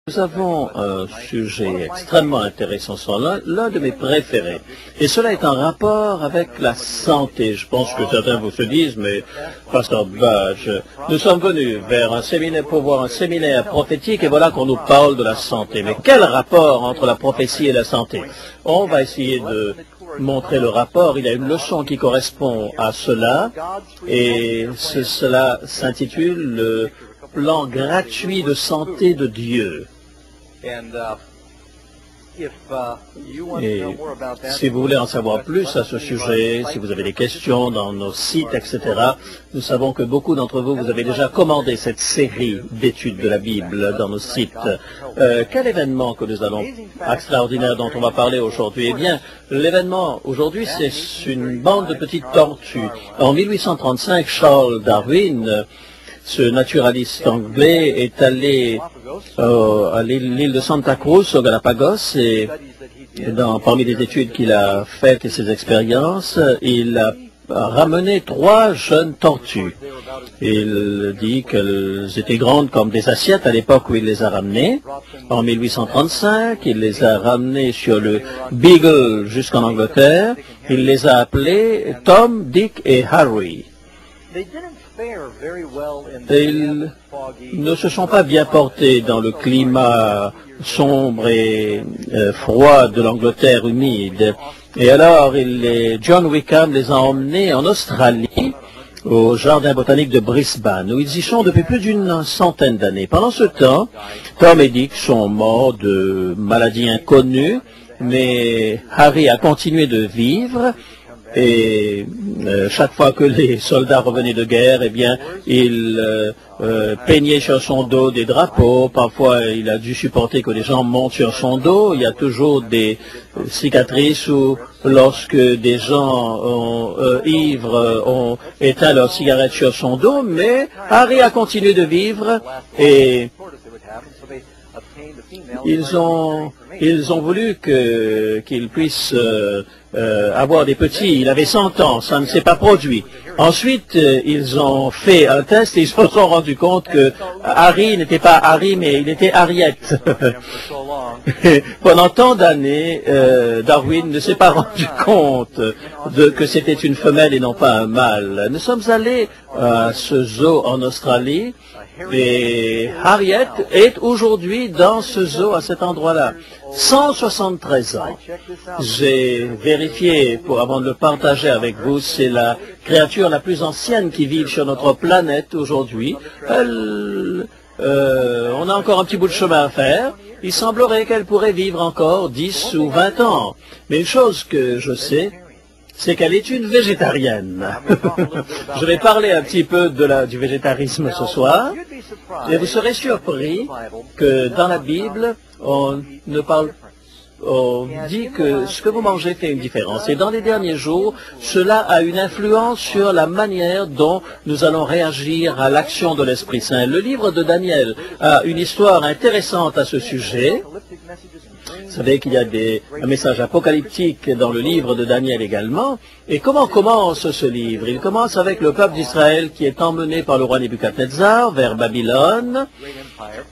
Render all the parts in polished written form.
Nous avons un sujet extrêmement intéressant, l'un de mes préférés. Et cela est en rapport avec la santé. Je pense que certains vous se disent, mais Pasteur Budge, nous sommes venus vers un séminaire pour voir un séminaire prophétique et voilà qu'on nous parle de la santé. Mais quel rapport entre la prophétie et la santé? On va essayer de montrer le rapport. Il y a une leçon qui correspond à cela et cela s'intitule le plan gratuit de santé de Dieu. Et si vous voulez en savoir plus à ce sujet, si vous avez des questions dans nos sites, etc., nous savons que beaucoup d'entre vous, vous avez déjà commandé cette série d'études de la Bible dans nos sites. Quel événement que nous allons, extraordinaire dont on va parler aujourd'hui? Eh bien, l'événement aujourd'hui, c'est une bande de petites tortues. En 1835, Charles Darwin, ce naturaliste anglais, est allé à l'île de Santa Cruz, au Galapagos, et parmi les études qu'il a faites et ses expériences, il a ramené 3 jeunes tortues. Il dit qu'elles étaient grandes comme des assiettes à l'époque où il les a ramenées. En 1835, il les a ramenées sur le Beagle jusqu'en Angleterre. Il les a appelées Tom, Dick et Harry. Ils ne se sont pas bien portés dans le climat sombre et froid de l'Angleterre humide. Et alors, John Wickham les a emmenés en Australie, au jardin botanique de Brisbane, où ils y sont depuis plus d'une centaine d'années. Pendant ce temps, Tom et Dick sont morts de maladies inconnues, mais Harry a continué de vivre. Et chaque fois que les soldats revenaient de guerre, eh bien, il peignait sur son dos des drapeaux. Parfois, il a dû supporter que les gens montent sur son dos. Il y a toujours des cicatrices où, lorsque des gens ivres ont éteint leurs cigarettes sur son dos, mais Harry a continué de vivre et ils ont voulu qu'il puisse avoir des petits. Il avait 100 ans, ça ne s'est pas produit. Ensuite, ils ont fait un test et ils se sont rendus compte que Harry n'était pas Harry, mais il était Harriet. Pendant tant d'années, Darwin ne s'est pas rendu compte que c'était une femelle et non pas un mâle. Nous sommes allés à ce zoo en Australie. Et Harriet est aujourd'hui dans ce zoo à cet endroit-là. 173 ans. J'ai vérifié avant de le partager avec vous, c'est la créature la plus ancienne qui vit sur notre planète aujourd'hui. On a encore un petit bout de chemin à faire. Il semblerait qu'elle pourrait vivre encore 10 ou 20 ans. Mais une chose que je sais, c'est qu'elle est une végétarienne. Je vais parler un petit peu du végétarisme ce soir, et vous serez surpris que dans la Bible, on dit que ce que vous mangez fait une différence. Et dans les derniers jours, cela a une influence sur la manière dont nous allons réagir à l'action de l'Esprit Saint. Le livre de Daniel a une histoire intéressante à ce sujet. Vous savez qu'il y a un message apocalyptique dans le livre de Daniel également. Et comment commence ce livre? Il commence avec le peuple d'Israël qui est emmené par le roi Nebuchadnezzar vers Babylone,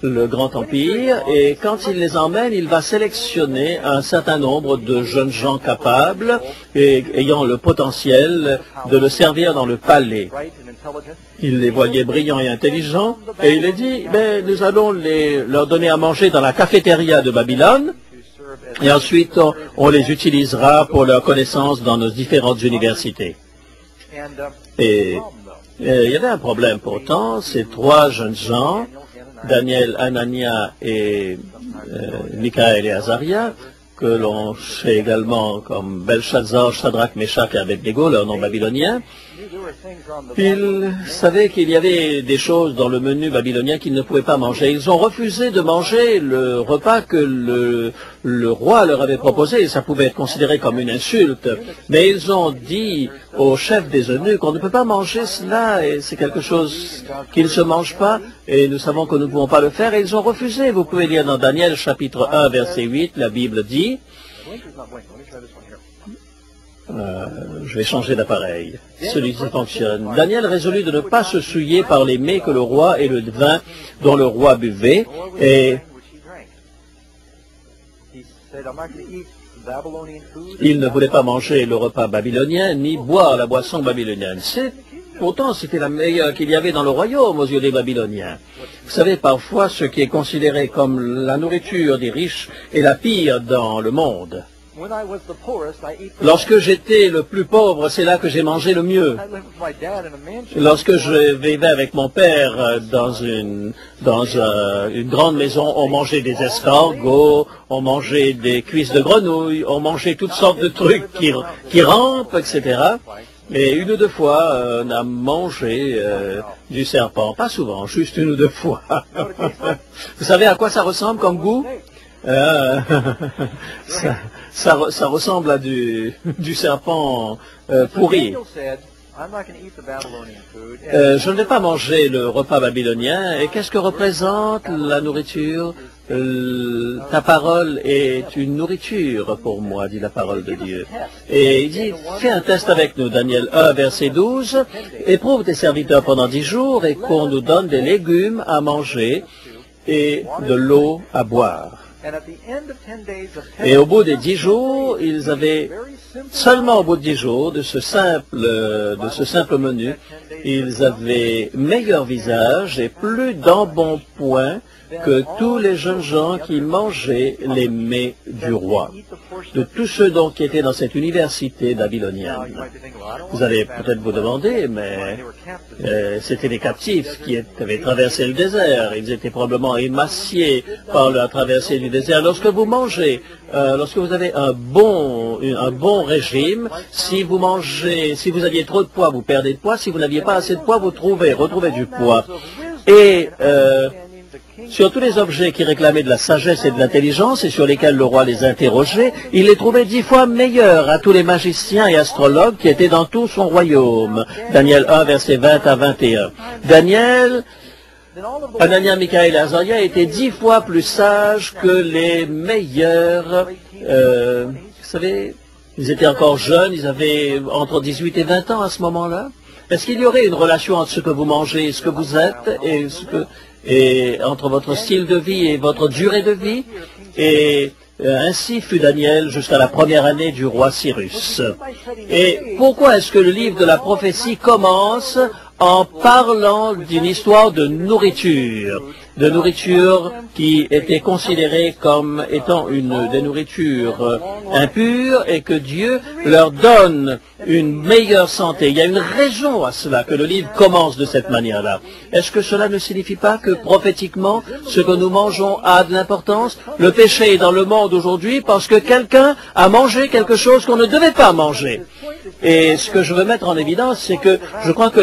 le grand empire. Et quand il les emmène, il va sélectionner un certain nombre de jeunes gens capables et ayant le potentiel de le servir dans le palais. Il les voyait brillants et intelligents, et il a dit, nous allons leur donner à manger dans la cafétéria de Babylone, et ensuite on les utilisera pour leur connaissance dans nos différentes universités. Et il y avait un problème pourtant, ces 3 jeunes gens, Daniel, Anania et Michaël et Azaria, que l'on sait également comme Belshazzar, Shadrach, Meshach et Abednego, leur nom babylonien. Ils savaient qu'il y avait des choses dans le menu babylonien qu'ils ne pouvaient pas manger. Ils ont refusé de manger le repas que le roi leur avait proposé, et ça pouvait être considéré comme une insulte. Mais ils ont dit au chef des eunuques qu'on ne peut pas manger cela, et c'est quelque chose qui ne se mange pas, et nous savons que nous ne pouvons pas le faire, et ils ont refusé. Vous pouvez lire dans Daniel chapitre 1, verset 8, la Bible dit... je vais changer d'appareil. Celui-ci fonctionne. Daniel résolut de ne pas se souiller par les mets que le roi et le vin dont le roi buvait, et Il ne voulait pas manger le repas babylonien, ni boire la boisson babylonienne. Pourtant, c'était la meilleure qu'il y avait dans le royaume aux yeux des Babyloniens. Vous savez, parfois, ce qui est considéré comme la nourriture des riches est la pire dans le monde. Lorsque j'étais le plus pauvre, c'est là que j'ai mangé le mieux. Lorsque je vivais avec mon père dans une grande maison, on mangeait des escargots, on mangeait des cuisses de grenouille, on mangeait toutes sortes de trucs qui rampent, etc. Et une ou deux fois, on a mangé du serpent. Pas souvent, juste une ou deux fois. Vous savez à quoi ça ressemble comme goût? Ça ressemble à du serpent pourri. Je ne vais pas manger le repas babylonien. Et qu'est-ce que représente la nourriture? Ta parole est une nourriture pour moi, dit la parole de Dieu. Et il dit, fais un test avec nous, Daniel 1, verset 12, éprouve tes serviteurs pendant 10 jours et qu'on nous donne des légumes à manger et de l'eau à boire. Et au bout des 10 jours, ils avaient, seulement au bout de 10 jours, de ce simple menu, ils avaient meilleur visage et plus d'embonpoint que tous les jeunes gens qui mangeaient les mets du roi, de tous ceux donc qui étaient dans cette université babylonienne. Vous allez peut-être vous demander, mais c'était des captifs qui avaient traversé le désert. Ils étaient probablement émaciés par la traversée du désert. Lorsque vous mangez, lorsque vous avez un bon régime, si vous aviez trop de poids, vous perdez de poids. Si vous n'aviez pas assez de poids, vous retrouvez du poids. Et sur tous les objets qui réclamaient de la sagesse et de l'intelligence et sur lesquels le roi les interrogeait, il les trouvait 10 fois meilleurs à tous les magiciens et astrologues qui étaient dans tout son royaume. Daniel 1, versets 20 à 21. Daniel, Anania, Michaël et Azaria étaient 10 fois plus sages que les meilleurs. Vous savez, ils étaient encore jeunes, ils avaient entre 18 et 20 ans à ce moment-là. Est-ce qu'il y aurait une relation entre ce que vous mangez et ce que vous êtes et entre votre style de vie et votre durée de vie? Et ainsi fut Daniel jusqu'à la première année du roi Cyrus. Et pourquoi est-ce que le livre de la prophétie commence en parlant d'une histoire de nourriture qui était considérée comme étant des nourritures impures et que Dieu leur donne une meilleure santé? Il y a une raison à cela que le livre commence de cette manière-là. Est-ce que cela ne signifie pas que prophétiquement, ce que nous mangeons a de l'importance? Le péché est dans le monde aujourd'hui parce que quelqu'un a mangé quelque chose qu'on ne devait pas manger. Et ce que je veux mettre en évidence, c'est que je crois que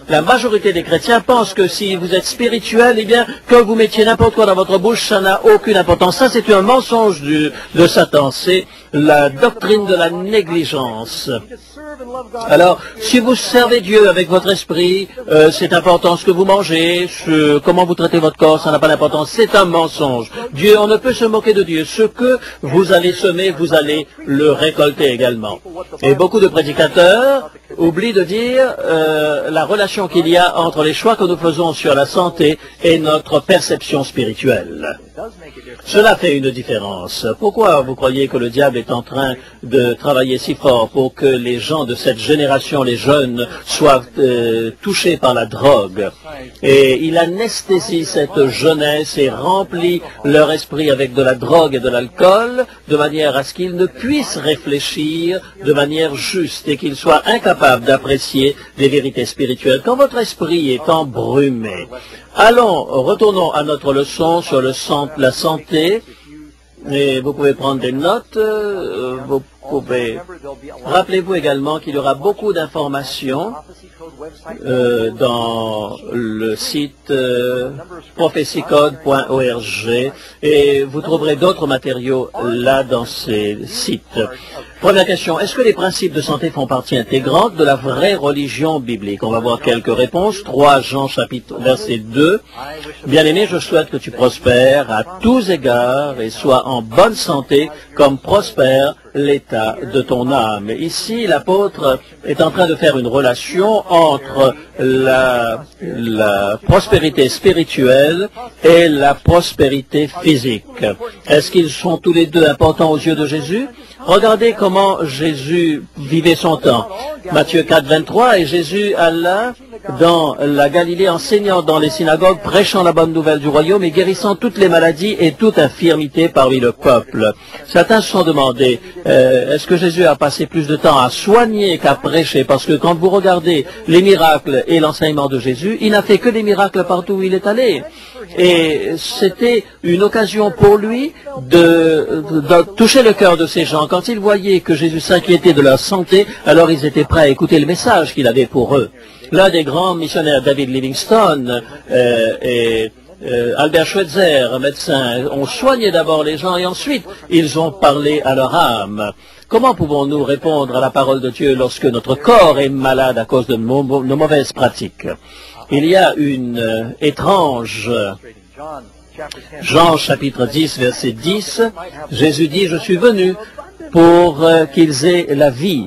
la majorité des chrétiens pensent que si vous êtes spirituel, eh bien, que vous mettiez n'importe quoi dans votre bouche, ça n'a aucune importance. Ça, c'est un mensonge de Satan. C'est la doctrine de la négligence. Alors, si vous servez Dieu avec votre esprit, c'est important ce que vous mangez, comment vous traitez votre corps, ça n'a pas d'importance. C'est un mensonge. Dieu, on ne peut se moquer de Dieu. Ce que vous allez semer, vous allez le récolter également. Et beaucoup de prédicateurs oublient de dire la relation qu'il y a entre les choix que nous faisons sur la santé et notre perception spirituelle. Cela fait une différence. Pourquoi vous croyez que le diable est en train de travailler si fort pour que les gens de cette génération, les jeunes, soient touchés par la drogue? Et il anesthésie cette jeunesse et remplit leur esprit avec de la drogue et de l'alcool, de manière à ce qu'ils ne puissent réfléchir de manière juste et qu'ils soient incapables d'apprécier les vérités spirituelles. Quand votre esprit est embrumé, retournons à notre leçon sur la santé. Et vous pouvez prendre des notes, rappelez-vous également qu'il y aura beaucoup d'informations dans le site prophecycode.org et vous trouverez d'autres matériaux là dans ces sites. Première question, est-ce que les principes de santé font partie intégrante de la vraie religion biblique? On va voir quelques réponses. 3 Jean chapitre verset 2. Bien-aimé, je souhaite que tu prospères à tous égards et sois en bonne santé comme prospère l'état de ton âme. Ici, l'apôtre est en train de faire une relation entre la prospérité spirituelle et la prospérité physique. Est-ce qu'ils sont tous les deux importants aux yeux de Jésus? Regardez comment Jésus vivait son temps. Matthieu 4, 23, et Jésus alla dans la Galilée enseignant dans les synagogues, prêchant la bonne nouvelle du royaume et guérissant toutes les maladies et toute infirmité parmi le peuple. Certains se sont demandé, est-ce que Jésus a passé plus de temps à soigner qu'à prêcher? Parce que quand vous regardez les miracles et l'enseignement de Jésus, il n'a fait que des miracles partout où il est allé. Et c'était une occasion pour lui de toucher le cœur de ces gens. Quand ils voyaient que Jésus s'inquiétait de leur santé, alors ils étaient prêts à écouter le message qu'il avait pour eux. L'un des grands missionnaires, David Livingstone, et Albert Schweitzer, médecin, ont soigné d'abord les gens et ensuite ils ont parlé à leur âme. Comment pouvons-nous répondre à la parole de Dieu lorsque notre corps est malade à cause de nos mauvaises pratiques? Il y a une étrange... Jean chapitre 10, verset 10, Jésus dit, « Je suis venu pour qu'ils aient la vie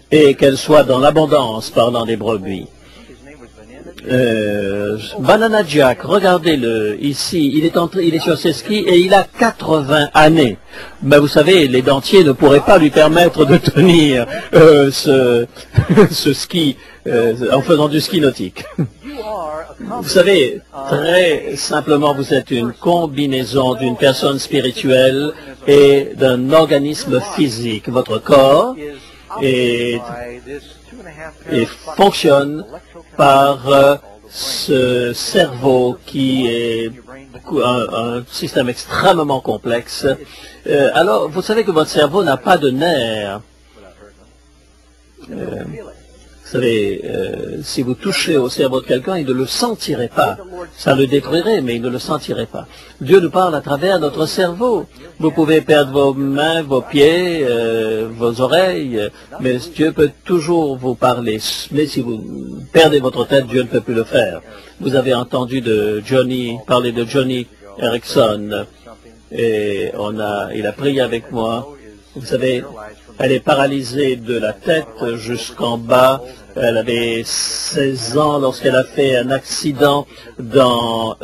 et qu'elle soit dans l'abondance, parlant des brebis. » Banana Jack, regardez-le ici, il est sur ses skis et il a 80 années. Mais vous savez, les dentiers ne pourraient pas lui permettre de tenir ce ski en faisant du ski nautique. Vous savez, très simplement, vous êtes une combinaison d'une personne spirituelle et d'un organisme physique. Votre corps fonctionne par ce cerveau qui est un système extrêmement complexe. Alors, vous savez que votre cerveau n'a pas de nerfs. Vous savez, si vous touchez au cerveau de quelqu'un, il ne le sentirait pas. Ça le détruirait, mais il ne le sentirait pas. Dieu nous parle à travers notre cerveau. Vous pouvez perdre vos mains, vos pieds, vos oreilles, mais Dieu peut toujours vous parler. Mais si vous perdez votre tête, Dieu ne peut plus le faire. Vous avez entendu parler de Johnny Erickson, et il a prié avec moi. Vous savez, elle est paralysée de la tête jusqu'en bas. Elle avait 16 ans lorsqu'elle a fait un accident en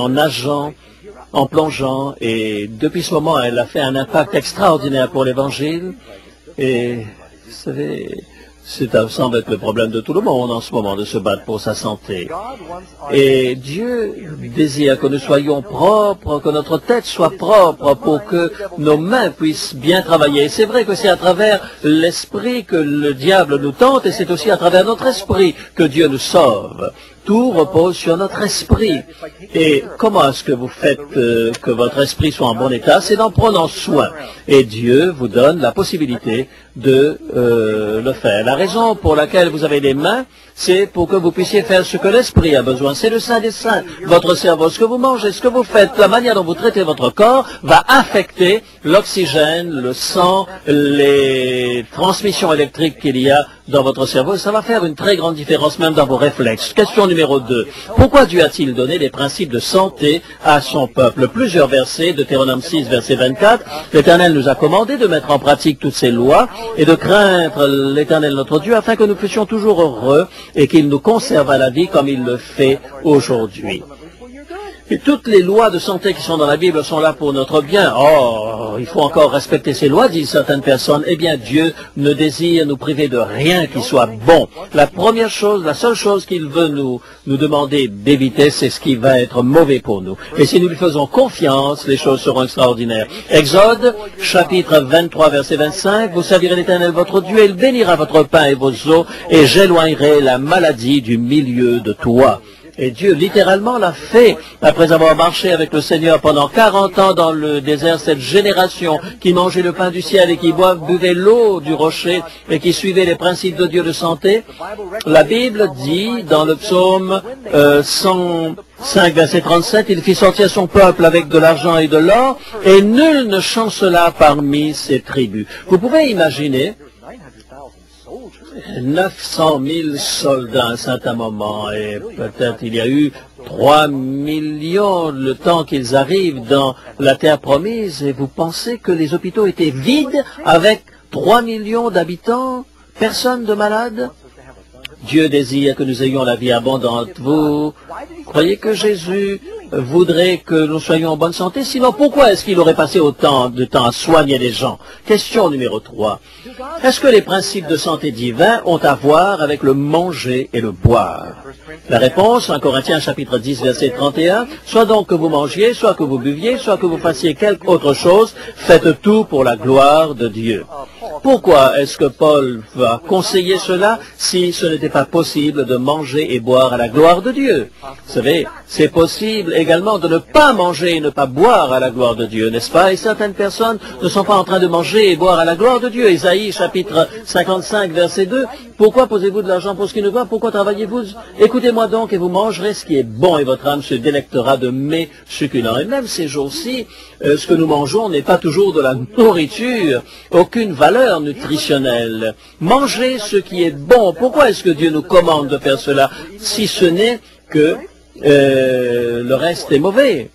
nageant, en plongeant. Et depuis ce moment, elle a fait un impact extraordinaire pour l'Évangile. Et vous savez, ça semble être le problème de tout le monde en ce moment, de se battre pour sa santé. Et Dieu désire que nous soyons propres, que notre tête soit propre pour que nos mains puissent bien travailler. C'est vrai que c'est à travers l'esprit que le diable nous tente et c'est aussi à travers notre esprit que Dieu nous sauve. Tout repose sur notre esprit. Et comment est-ce que vous faites que votre esprit soit en bon état? C'est en prenant soin. Et Dieu vous donne la possibilité de le faire. La raison pour laquelle vous avez les mains, c'est pour que vous puissiez faire ce que l'esprit a besoin. C'est le saint des saints. Votre cerveau, ce que vous mangez, ce que vous faites, la manière dont vous traitez votre corps va affecter l'oxygène, le sang, les transmissions électriques qu'il y a dans votre cerveau. Ça va faire une très grande différence même dans vos réflexes. Question numéro 2. Pourquoi Dieu a-t-il donné des principes de santé à son peuple? Plusieurs versets, Deutéronome 6, verset 24. L'Éternel nous a commandé de mettre en pratique toutes ces lois et de craindre l'Éternel notre Dieu afin que nous fussions toujours heureux et qu'il nous conserve à la vie comme il le fait aujourd'hui. Et toutes les lois de santé qui sont dans la Bible sont là pour notre bien. Oh, il faut encore respecter ces lois, disent certaines personnes. Eh bien, Dieu ne désire nous priver de rien qui soit bon. La première chose, la seule chose qu'il veut nous demander d'éviter, c'est ce qui va être mauvais pour nous. Et si nous lui faisons confiance, les choses seront extraordinaires. Exode, chapitre 23, verset 25. Vous servirez l'Éternel votre Dieu, et il bénira votre pain et vos eaux, et j'éloignerai la maladie du milieu de toi. Et Dieu, littéralement, l'a fait après avoir marché avec le Seigneur pendant 40 ans dans le désert, cette génération qui mangeait le pain du ciel et qui buvait l'eau du rocher et qui suivait les principes de Dieu de santé. La Bible dit, dans le psaume 105, verset 37, « Il fit sortir son peuple avec de l'argent et de l'or, et nul ne chancela parmi ses tribus. » Vous pouvez imaginer 900 000 soldats à un certain moment, et peut-être il y a eu 3 millions le temps qu'ils arrivent dans la terre promise, et vous pensez que les hôpitaux étaient vides avec 3 millions d'habitants, personne de malade? Dieu désire que nous ayons la vie abondante. Vous croyez que Jésus voudrait que nous soyons en bonne santé? Sinon, pourquoi est-ce qu'il aurait passé autant de temps à soigner les gens? Question numéro 3. Est-ce que les principes de santé divins ont à voir avec le manger et le boire? La réponse, en Corinthiens chapitre 10, verset 31, soit donc que vous mangiez, soit que vous buviez, soit que vous fassiez quelque autre chose, faites tout pour la gloire de Dieu. Pourquoi est-ce que Paul va conseiller cela si ce n'était pas possible de manger et boire à la gloire de Dieu? Vous savez, c'est possible également de ne pas manger et ne pas boire à la gloire de Dieu, n'est-ce pas? Et certaines personnes ne sont pas en train de manger et boire à la gloire de Dieu. Isaïe chapitre 55, verset 2, pourquoi posez-vous de l'argent pour ce qui ne va? Pourquoi travaillez-vous? Écoutez-moi donc et vous mangerez ce qui est bon et votre âme se délectera de mets succulents. Et même ces jours-ci, ce que nous mangeons n'est pas toujours de la nourriture, aucune valeur nutritionnelle. Mangez ce qui est bon. Pourquoi est-ce que Dieu nous commande de faire cela, si ce n'est que le reste est mauvais?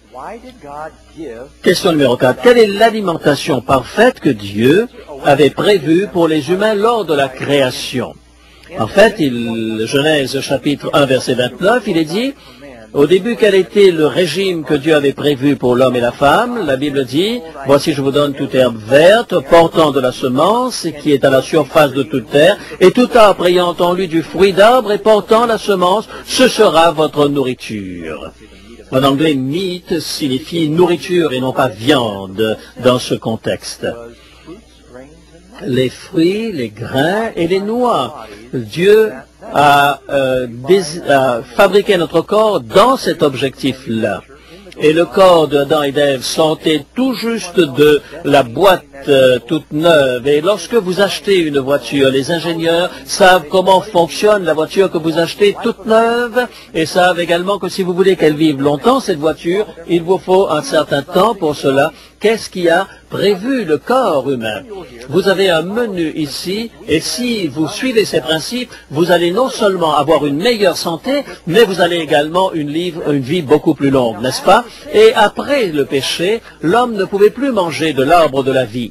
Question numéro 4. Quelle est l'alimentation parfaite que Dieu avait prévue pour les humains lors de la création? En fait, Genèse chapitre 1, verset 29, il est dit, au début, quel était le régime que Dieu avait prévu pour l'homme et la femme? La Bible dit, voici je vous donne toute herbe verte, portant de la semence, qui est à la surface de toute terre, et tout arbre ayant en lui du fruit d'arbre et portant la semence, ce sera votre nourriture. En anglais, meat signifie nourriture et non pas viande dans ce contexte. Les fruits, les grains et les noix. Dieu a fabriqué notre corps dans cet objectif-là. Et le corps d'Adam et d'Ève sortait tout juste de la boîte toute neuve. Et lorsque vous achetez une voiture, les ingénieurs savent comment fonctionne la voiture que vous achetez toute neuve et savent également que si vous voulez qu'elle vive longtemps, cette voiture, il vous faut un certain temps pour cela. Qu'est-ce qui a prévu le corps humain? Vous avez un menu ici, et si vous suivez ces principes, vous allez non seulement avoir une meilleure santé, mais vous allez également une vie beaucoup plus longue, n'est-ce pas? Et après le péché, l'homme ne pouvait plus manger de l'arbre de la vie.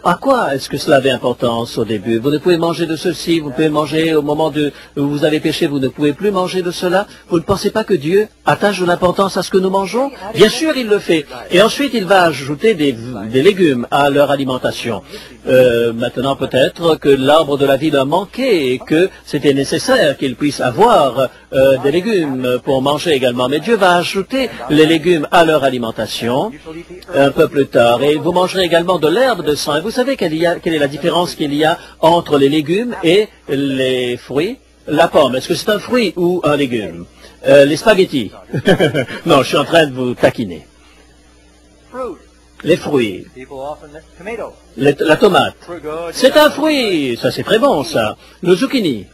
À quoi est-ce que cela avait importance au début? Vous ne pouvez manger de ceci, vous pouvez manger au moment où vous avez péché, vous ne pouvez plus manger de cela. Vous ne pensez pas que Dieu attache de l'importance à ce que nous mangeons? Bien sûr, il le fait. Et ensuite, il va ajouter des légumes à leur alimentation. Maintenant, peut-être que l'arbre de la vie leur manquait et que c'était nécessaire qu'ils puissent avoir des légumes pour manger également. Mais Dieu va ajouter les légumes à leur alimentation un peu plus tard. Et vous mangerez également de l'herbe de sang. Vous savez quelle est la différence qu'il y a entre les légumes et les fruits? La pomme, est-ce que c'est un fruit ou un légume? Les spaghettis. Non, je suis en train de vous taquiner. Les fruits. La tomate. C'est un fruit. Ça, c'est très bon, ça. Le zucchini.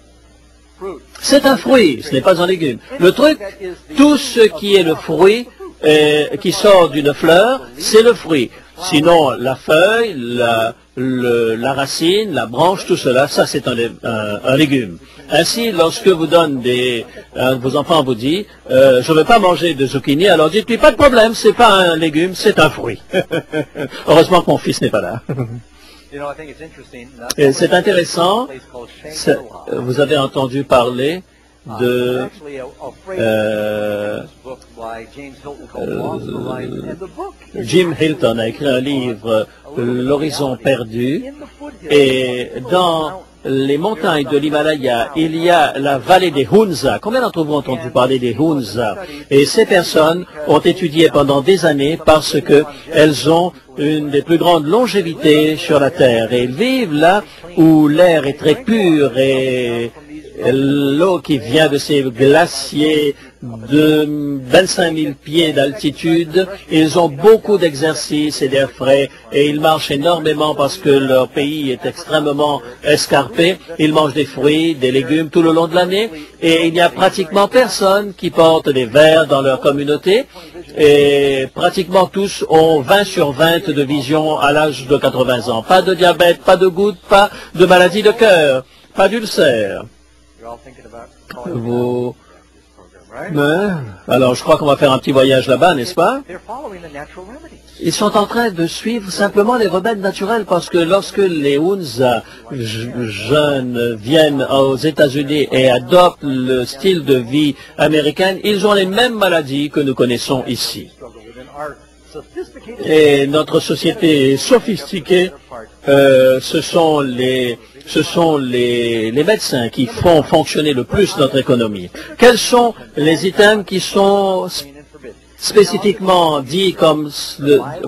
C'est un fruit. Ce n'est pas un légume. Le truc, tout ce qui est le fruit, qui sort d'une fleur, c'est le fruit. Sinon, la feuille, la racine, la branche, tout cela, ça c'est un légume. Ainsi, lorsque vous donnez vos enfants vous dit, je ne veux pas manger de zucchini, alors dites-lui, pas de problème, c'est pas un légume, c'est un fruit. Heureusement que mon fils n'est pas là. C'est intéressant, vous avez entendu parler de Jim Hilton a écrit un livre, L'horizon perdu, et dans les montagnes de l'Himalaya, il y a la vallée des Hunza. Combien d'entre vous ont entendu parler des Hunza? Et ces personnes ont étudié pendant des années parce qu'elles ont une des plus grandes longévités sur la Terre. Et ils vivent là où l'air est très pur et l'eau qui vient de ces glaciers de 25 000 pieds d'altitude, ils ont beaucoup d'exercices et d'air frais et ils marchent énormément parce que leur pays est extrêmement escarpé. Ils mangent des fruits, des légumes tout le long de l'année et il n'y a pratiquement personne qui porte des verres dans leur communauté et pratiquement tous ont 20 sur 20 de vision à l'âge de 80 ans. Pas de diabète, pas de goutte, pas de maladie de cœur, pas d'ulcère. Vous Alors, je crois qu'on va faire un petit voyage là-bas, n'est-ce pas? Ils sont en train de suivre simplement les remèdes naturels parce que lorsque les Hunza jeunes viennent aux États-Unis et adoptent le style de vie américain, ils ont les mêmes maladies que nous connaissons ici. Et notre société sophistiquée, ce sont les médecins qui font fonctionner le plus notre économie. Quels sont les items qui sont spécifiquement dit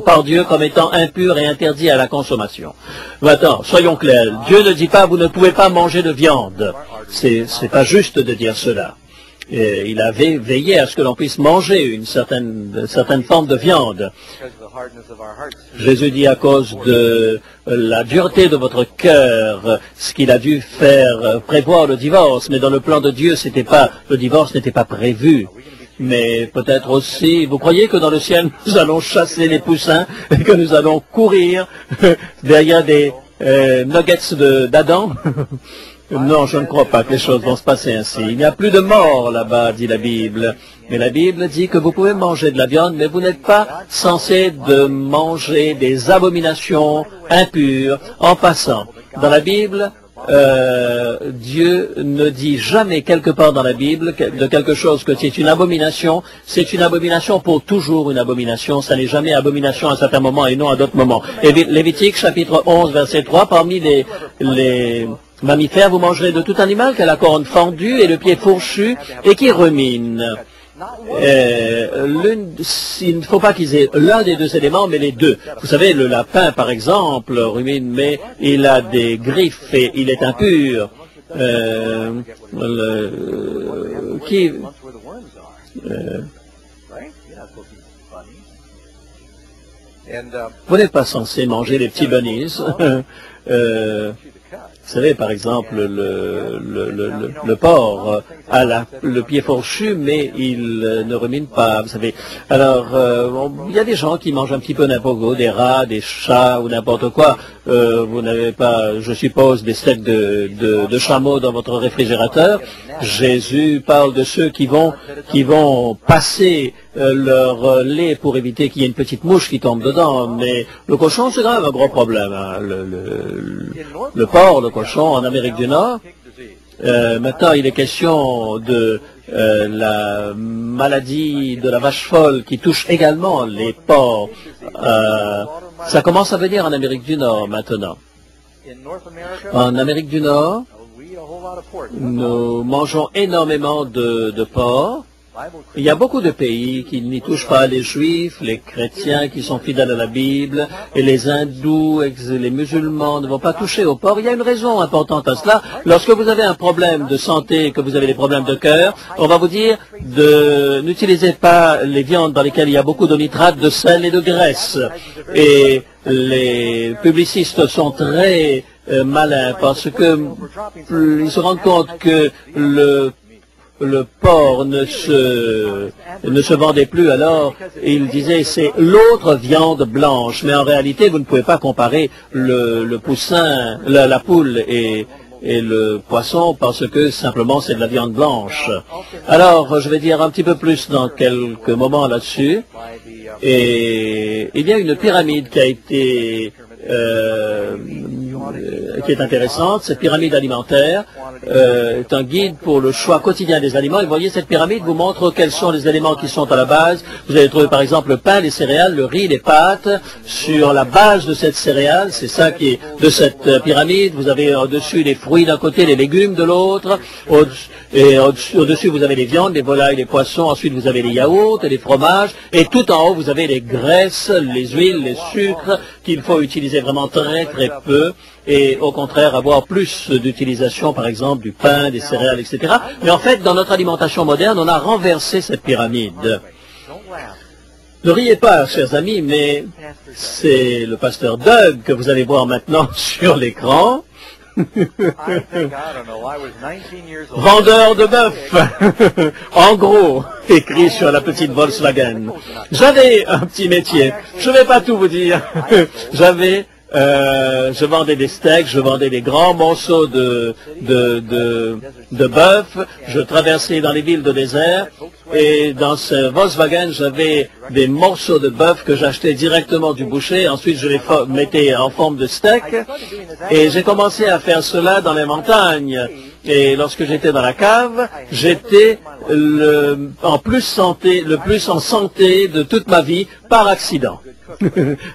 par Dieu comme étant impurs et interdits à la consommation? Maintenant, soyons clairs, Dieu ne dit pas vous ne pouvez pas manger de viande. C'est pas juste de dire cela. Et il avait veillé à ce que l'on puisse manger une certaine forme de viande. Jésus dit à cause de la dureté de votre cœur, ce qu'il a dû faire prévoir le divorce, mais dans le plan de Dieu, le divorce n'était pas prévu. Mais peut-être aussi, vous croyez que dans le ciel, nous allons chasser les poussins et que nous allons courir derrière des nuggets d'Adam? Non, je ne crois pas que les choses vont se passer ainsi. Il n'y a plus de mort là-bas, dit la Bible. Mais la Bible dit que vous pouvez manger de la viande, mais vous n'êtes pas censé de manger des abominations impures en passant. Dans la Bible, Dieu ne dit jamais quelque part dans la Bible de quelque chose que c'est une abomination pour toujours une abomination, ça n'est jamais abomination à un certain moment et non à d'autres moments. Et Lévitique chapitre 11 verset 3, parmi les mammifères, vous mangerez de tout animal qui a la corne fendue et le pied fourchu et qui rumine. Il ne faut pas qu'ils aient l'un des deux éléments, mais les deux. Vous savez, le lapin, par exemple, rumine, mais il a des griffes et il est impur. Vous n'êtes pas censé manger les petits bunnies. Vous savez, par exemple, le porc a le pied fourchu, mais il ne rumine pas, vous savez. Alors, il y a des gens qui mangent un petit peu n'importe quoi, des rats, des chats ou n'importe quoi. Vous n'avez pas, je suppose, des steaks de chameau dans votre réfrigérateur. Jésus parle de ceux qui vont passer leur lait pour éviter qu'il y ait une petite mouche qui tombe dedans. Mais le cochon, c'est quand même un gros problème. Hein. Le porc, le cochon en Amérique du Nord. Maintenant, il est question de la maladie de la vache folle qui touche également les porcs. Ça commence à venir en Amérique du Nord maintenant. En Amérique du Nord, nous mangeons énormément de porc. Il y a beaucoup de pays qui n'y touchent pas, les juifs, les chrétiens qui sont fidèles à la Bible, et les hindous, et les musulmans ne vont pas toucher au porc. Il y a une raison importante à cela. Lorsque vous avez un problème de santé, que vous avez des problèmes de cœur, on va vous dire n'utilisez pas les viandes dans lesquelles il y a beaucoup de nitrates, de sel et de graisse. Et les publicistes sont très malins parce que ils se rendent compte que le porc ne se vendait plus, alors il disait c'est l'autre viande blanche, mais en réalité vous ne pouvez pas comparer le poussin, la poule et le poisson parce que simplement c'est de la viande blanche. Alors je vais dire un petit peu plus dans quelques moments là-dessus. Et il y a une pyramide qui a été qui est intéressante, cette pyramide alimentaire est un guide pour le choix quotidien des aliments. Et vous voyez, cette pyramide vous montre quels sont les éléments qui sont à la base. Vous allez trouver par exemple le pain, les céréales, le riz, les pâtes. Sur la base de cette céréale, c'est ça qui est de cette pyramide. Vous avez au-dessus les fruits d'un côté, les légumes de l'autre. Et au-dessus, vous avez les viandes, les volailles, les poissons. Ensuite, vous avez les yaourts et les fromages. Et tout en haut, vous avez les graisses, les huiles, les sucres qu'il faut utiliser vraiment très très peu. Et au contraire avoir plus d'utilisation, par exemple, du pain, des céréales, etc. Mais en fait, dans notre alimentation moderne, on a renversé cette pyramide. Ne riez pas, chers amis, mais c'est le pasteur Doug que vous allez voir maintenant sur l'écran. Vendeur de bœuf, en gros, écrit sur la petite Volkswagen. J'avais un petit métier, je ne vais pas tout vous dire. J'avais Je vendais des steaks, je vendais des grands morceaux de bœuf. Je traversais dans les villes de désert. Et dans ce Volkswagen, j'avais des morceaux de bœuf que j'achetais directement du boucher. Ensuite, je les mettais en forme de steak. Et j'ai commencé à faire cela dans les montagnes. Et lorsque j'étais dans la cave, j'étais le plus en santé de toute ma vie par accident.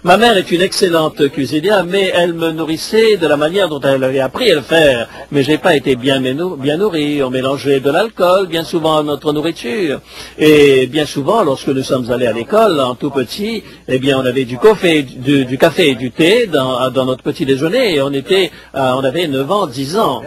Ma mère est une excellente cuisinière, mais elle me nourrissait de la manière dont elle avait appris à le faire. Mais j'ai pas été bien nourri. On mélangeait de l'alcool bien souvent à notre nourriture. Et bien souvent, lorsque nous sommes allés à l'école, en tout petit, eh bien, on avait du café et du thé dans notre petit déjeuner. Et on avait 9 ans, 10 ans.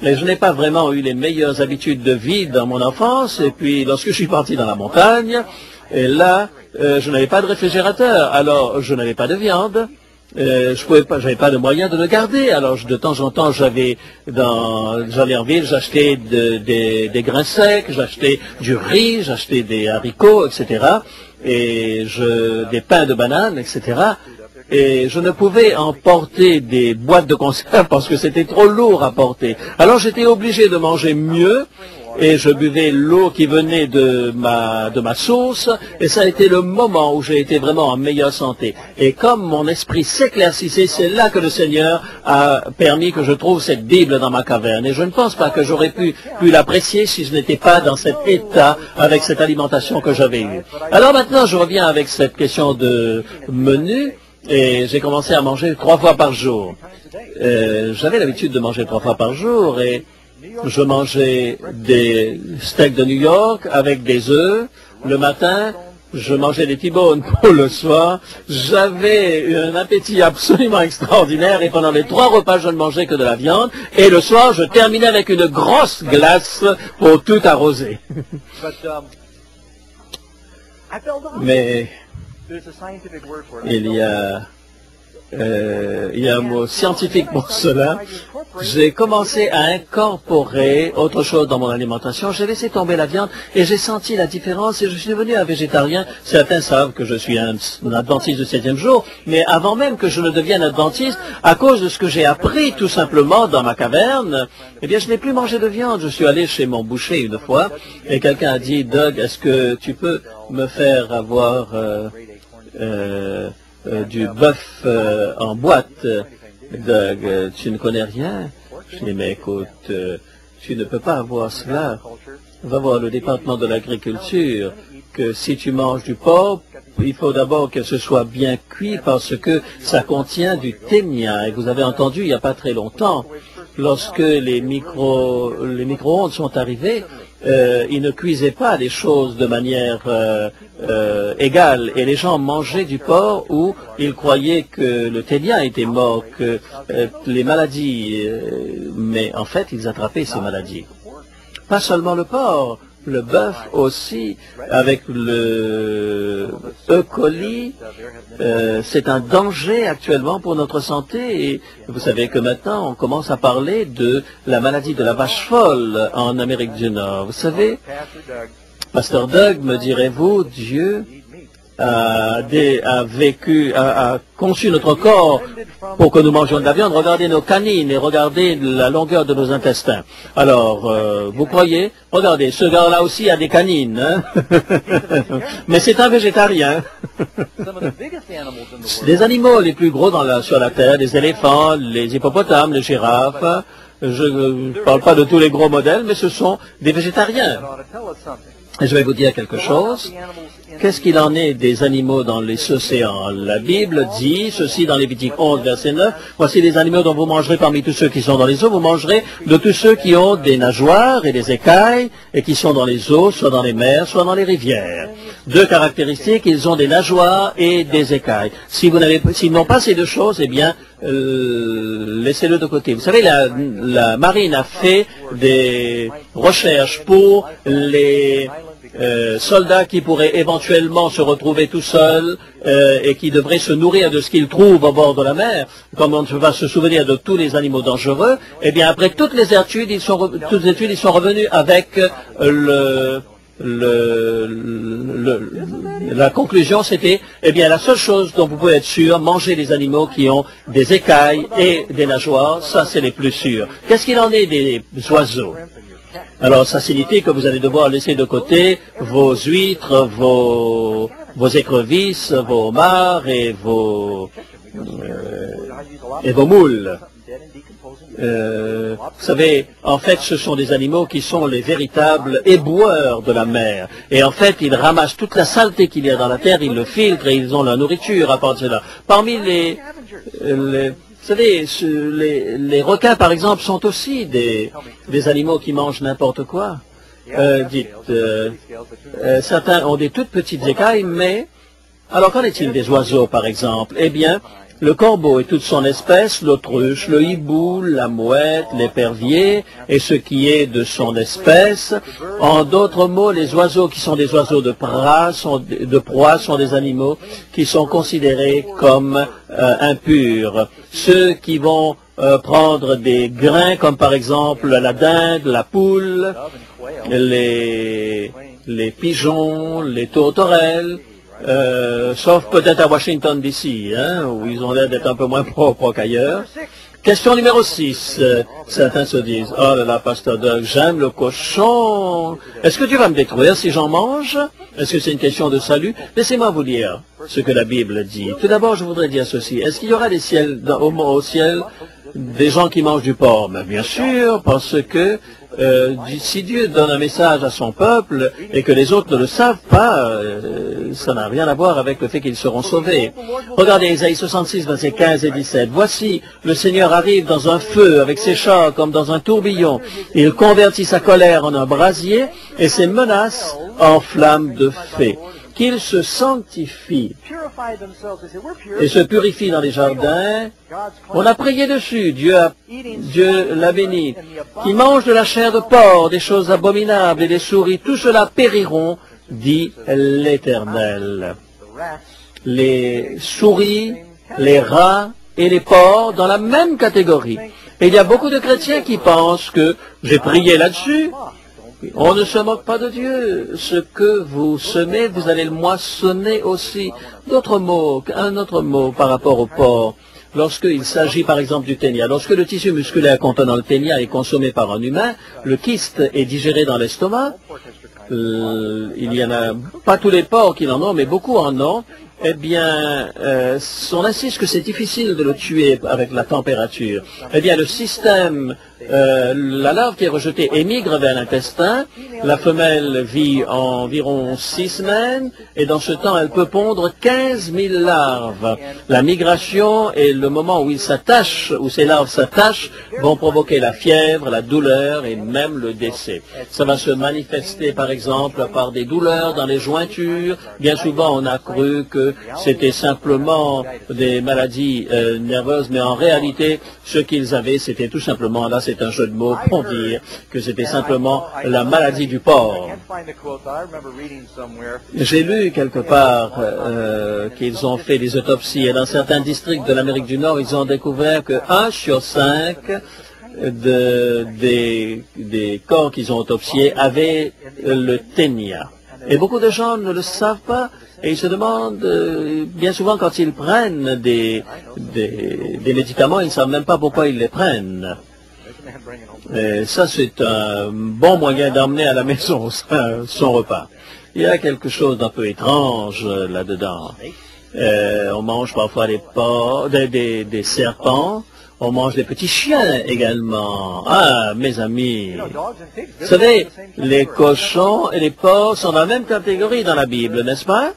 Mais je n'ai pas vraiment eu les meilleures habitudes de vie dans mon enfance. Et puis, lorsque je suis parti dans la montagne, et là, je n'avais pas de réfrigérateur, alors je n'avais pas de viande. J'avais pas de moyen de le garder. Alors de temps en temps, j'allais en ville, j'achetais des grains secs, j'achetais du riz, j'achetais des haricots, etc. Et des pains de bananes, etc. Et je ne pouvais emporter des boîtes de conserve parce que c'était trop lourd à porter. Alors j'étais obligé de manger mieux et je buvais l'eau qui venait de ma source et ça a été le moment où j'ai été vraiment en meilleure santé. Et comme mon esprit s'éclaircissait, c'est là que le Seigneur a permis que je trouve cette Bible dans ma caverne. Et je ne pense pas que j'aurais pu l'apprécier si je n'étais pas dans cet état avec cette alimentation que j'avais eue. Alors maintenant, je reviens avec cette question de menu. Et j'ai commencé à manger 3 fois par jour. J'avais l'habitude de manger 3 fois par jour et je mangeais des steaks de New York avec des œufs le matin. Je mangeais des T-bones pour le soir. J'avais un appétit absolument extraordinaire et pendant les 3 repas, je ne mangeais que de la viande. Et le soir, je terminais avec une grosse glace pour tout arroser. Mais il y a un mot scientifique pour cela. J'ai commencé à incorporer autre chose dans mon alimentation. J'ai laissé tomber la viande et j'ai senti la différence et je suis devenu un végétarien. Certains savent que je suis un adventiste du 7e jour, mais avant même que je ne devienne adventiste, à cause de ce que j'ai appris tout simplement dans ma caverne, eh bien je n'ai plus mangé de viande. Je suis allé chez mon boucher une fois et quelqu'un a dit, Doug, est-ce que tu peux me faire avoir du bœuf en boîte? Doug, tu ne connais rien? Je dis, mais écoute, tu ne peux pas avoir cela. Va voir le département de l'agriculture, que si tu manges du porc, il faut d'abord que ce soit bien cuit parce que ça contient du ténia. Et vous avez entendu il n'y a pas très longtemps, lorsque les micro-ondes sont arrivés, ils ne cuisaient pas les choses de manière égale et les gens mangeaient du porc où ils croyaient que le ténia était mort, que les maladies, mais en fait ils attrapaient ces maladies. Pas seulement le porc, le bœuf aussi, avec le E. coli, c'est un danger actuellement pour notre santé. Et vous savez que maintenant, on commence à parler de la maladie de la vache folle en Amérique du Nord. Vous savez, Pasteur Doug, me direz-vous, Dieu a conçu notre corps pour que nous mangions de la viande. Regardez nos canines et regardez la longueur de nos intestins. Alors, vous croyez? Regardez, ce gars-là aussi a des canines, hein? Mais c'est un végétarien. Les animaux les plus gros sur la terre, les éléphants, les hippopotames, les girafes, je ne parle pas de tous les gros modèles, mais ce sont des végétariens. Et je vais vous dire quelque chose. Qu'est-ce qu'il en est des animaux dans les océans? La Bible dit ceci dans Lévitique 11, verset 9. Voici les animaux dont vous mangerez parmi tous ceux qui sont dans les eaux. Vous mangerez de tous ceux qui ont des nageoires et des écailles et qui sont dans les eaux, soit dans les mers, soit dans les rivières. 2 caractéristiques, ils ont des nageoires et des écailles. S'ils n'ont pas ces 2 choses, eh bien, laissez-le de côté. Vous savez, la marine a fait des recherches pour les soldats qui pourraient éventuellement se retrouver tout seuls et qui devraient se nourrir de ce qu'ils trouvent au bord de la mer, comme on va se souvenir de tous les animaux dangereux. Eh bien, après toutes les études, ils sont revenus avec la conclusion c'était, eh bien la seule chose dont vous pouvez être sûr, manger les animaux qui ont des écailles et des nageoires, ça c'est les plus sûrs. Qu'est-ce qu'il en est des oiseaux? Alors ça signifie que vous allez devoir laisser de côté vos huîtres, vos écrevisses, vos homards et vos moules. Vous savez, en fait, ce sont des animaux qui sont les véritables éboueurs de la mer. Et en fait, ils ramassent toute la saleté qu'il y a dans la terre, ils le filtrent et ils ont la nourriture à part de cela. Parmi vous savez, les requins, par exemple, sont aussi des animaux qui mangent n'importe quoi. Certains ont des toutes petites écailles, mais... Alors, qu'en est-il des oiseaux, par exemple? Eh bien, le corbeau et toute son espèce, l'autruche, le hibou, la mouette, l'épervier et ce qui est de son espèce. En d'autres mots, les oiseaux qui sont des oiseaux de proie sont des animaux qui sont considérés comme impurs. Ceux qui vont prendre des grains comme par exemple la dinde, la poule, les pigeons, les tourterelles, sauf peut-être à Washington DC, hein, où ils ont l'air d'être un peu moins propres qu'ailleurs. Question numéro 6. Certains se disent, oh là là, Pasteur Doug, j'aime le cochon. Est-ce que Dieu va me détruire si j'en mange? Est-ce que c'est une question de salut? Laissez-moi vous lire ce que la Bible dit. Tout d'abord, je voudrais dire ceci. Est-ce qu'il y aura au ciel des gens qui mangent du porc? Mais bien sûr, parce que si Dieu donne un message à son peuple et que les autres ne le savent pas, ça n'a rien à voir avec le fait qu'ils seront sauvés. Regardez Isaïe 66, versets 15 et 17. Voici, le Seigneur arrive dans un feu avec ses chars comme dans un tourbillon. Il convertit sa colère en un brasier et ses menaces en flammes de feu. Qu'ils se sanctifient et se purifient dans les jardins. On a prié dessus, Dieu l'a béni. Qui mange de la chair de porc, des choses abominables et des souris, tout cela périront, dit l'Éternel. Les souris, les rats et les porcs dans la même catégorie. Et il y a beaucoup de chrétiens qui pensent que j'ai prié là-dessus. On ne se moque pas de Dieu. Ce que vous semez, vous allez le moissonner aussi. Un autre mot par rapport au porc. Lorsqu'il s'agit par exemple du ténia, lorsque le tissu musculaire contenant le ténia est consommé par un humain, le kyste est digéré dans l'estomac. Il y en a, pas tous les porcs qui en ont, mais beaucoup en ont. Eh bien, on insiste que c'est difficile de le tuer avec la température. Eh bien, le système, la larve qui est rejetée émigre vers l'intestin. La femelle vit environ 6 semaines et dans ce temps, elle peut pondre 15 000 larves. La migration et le moment où ces larves s'attachent, vont provoquer la fièvre, la douleur et même le décès. Ça va se manifester, par exemple, par des douleurs dans les jointures. Bien souvent, on a cru que c'était simplement des maladies nerveuses, mais en réalité, ce qu'ils avaient, c'était tout simplement, là c'est un jeu de mots pour dire que c'était simplement la maladie du porc. J'ai lu quelque part qu'ils ont fait des autopsies et dans certains districts de l'Amérique du Nord, ils ont découvert que 1 sur 5 des corps qu'ils ont autopsiés avaient le ténia. Et beaucoup de gens ne le savent pas et ils se demandent, bien souvent quand ils prennent des médicaments, ils ne savent même pas pourquoi ils les prennent. Et ça, c'est un bon moyen d'emmener à la maison son repas. Il y a quelque chose d'un peu étrange là-dedans. On mange parfois des serpents. On mange des petits chiens également. Ah, mes amis, vous savez, les cochons et les porcs sont dans la même catégorie dans la Bible, n'est-ce pas?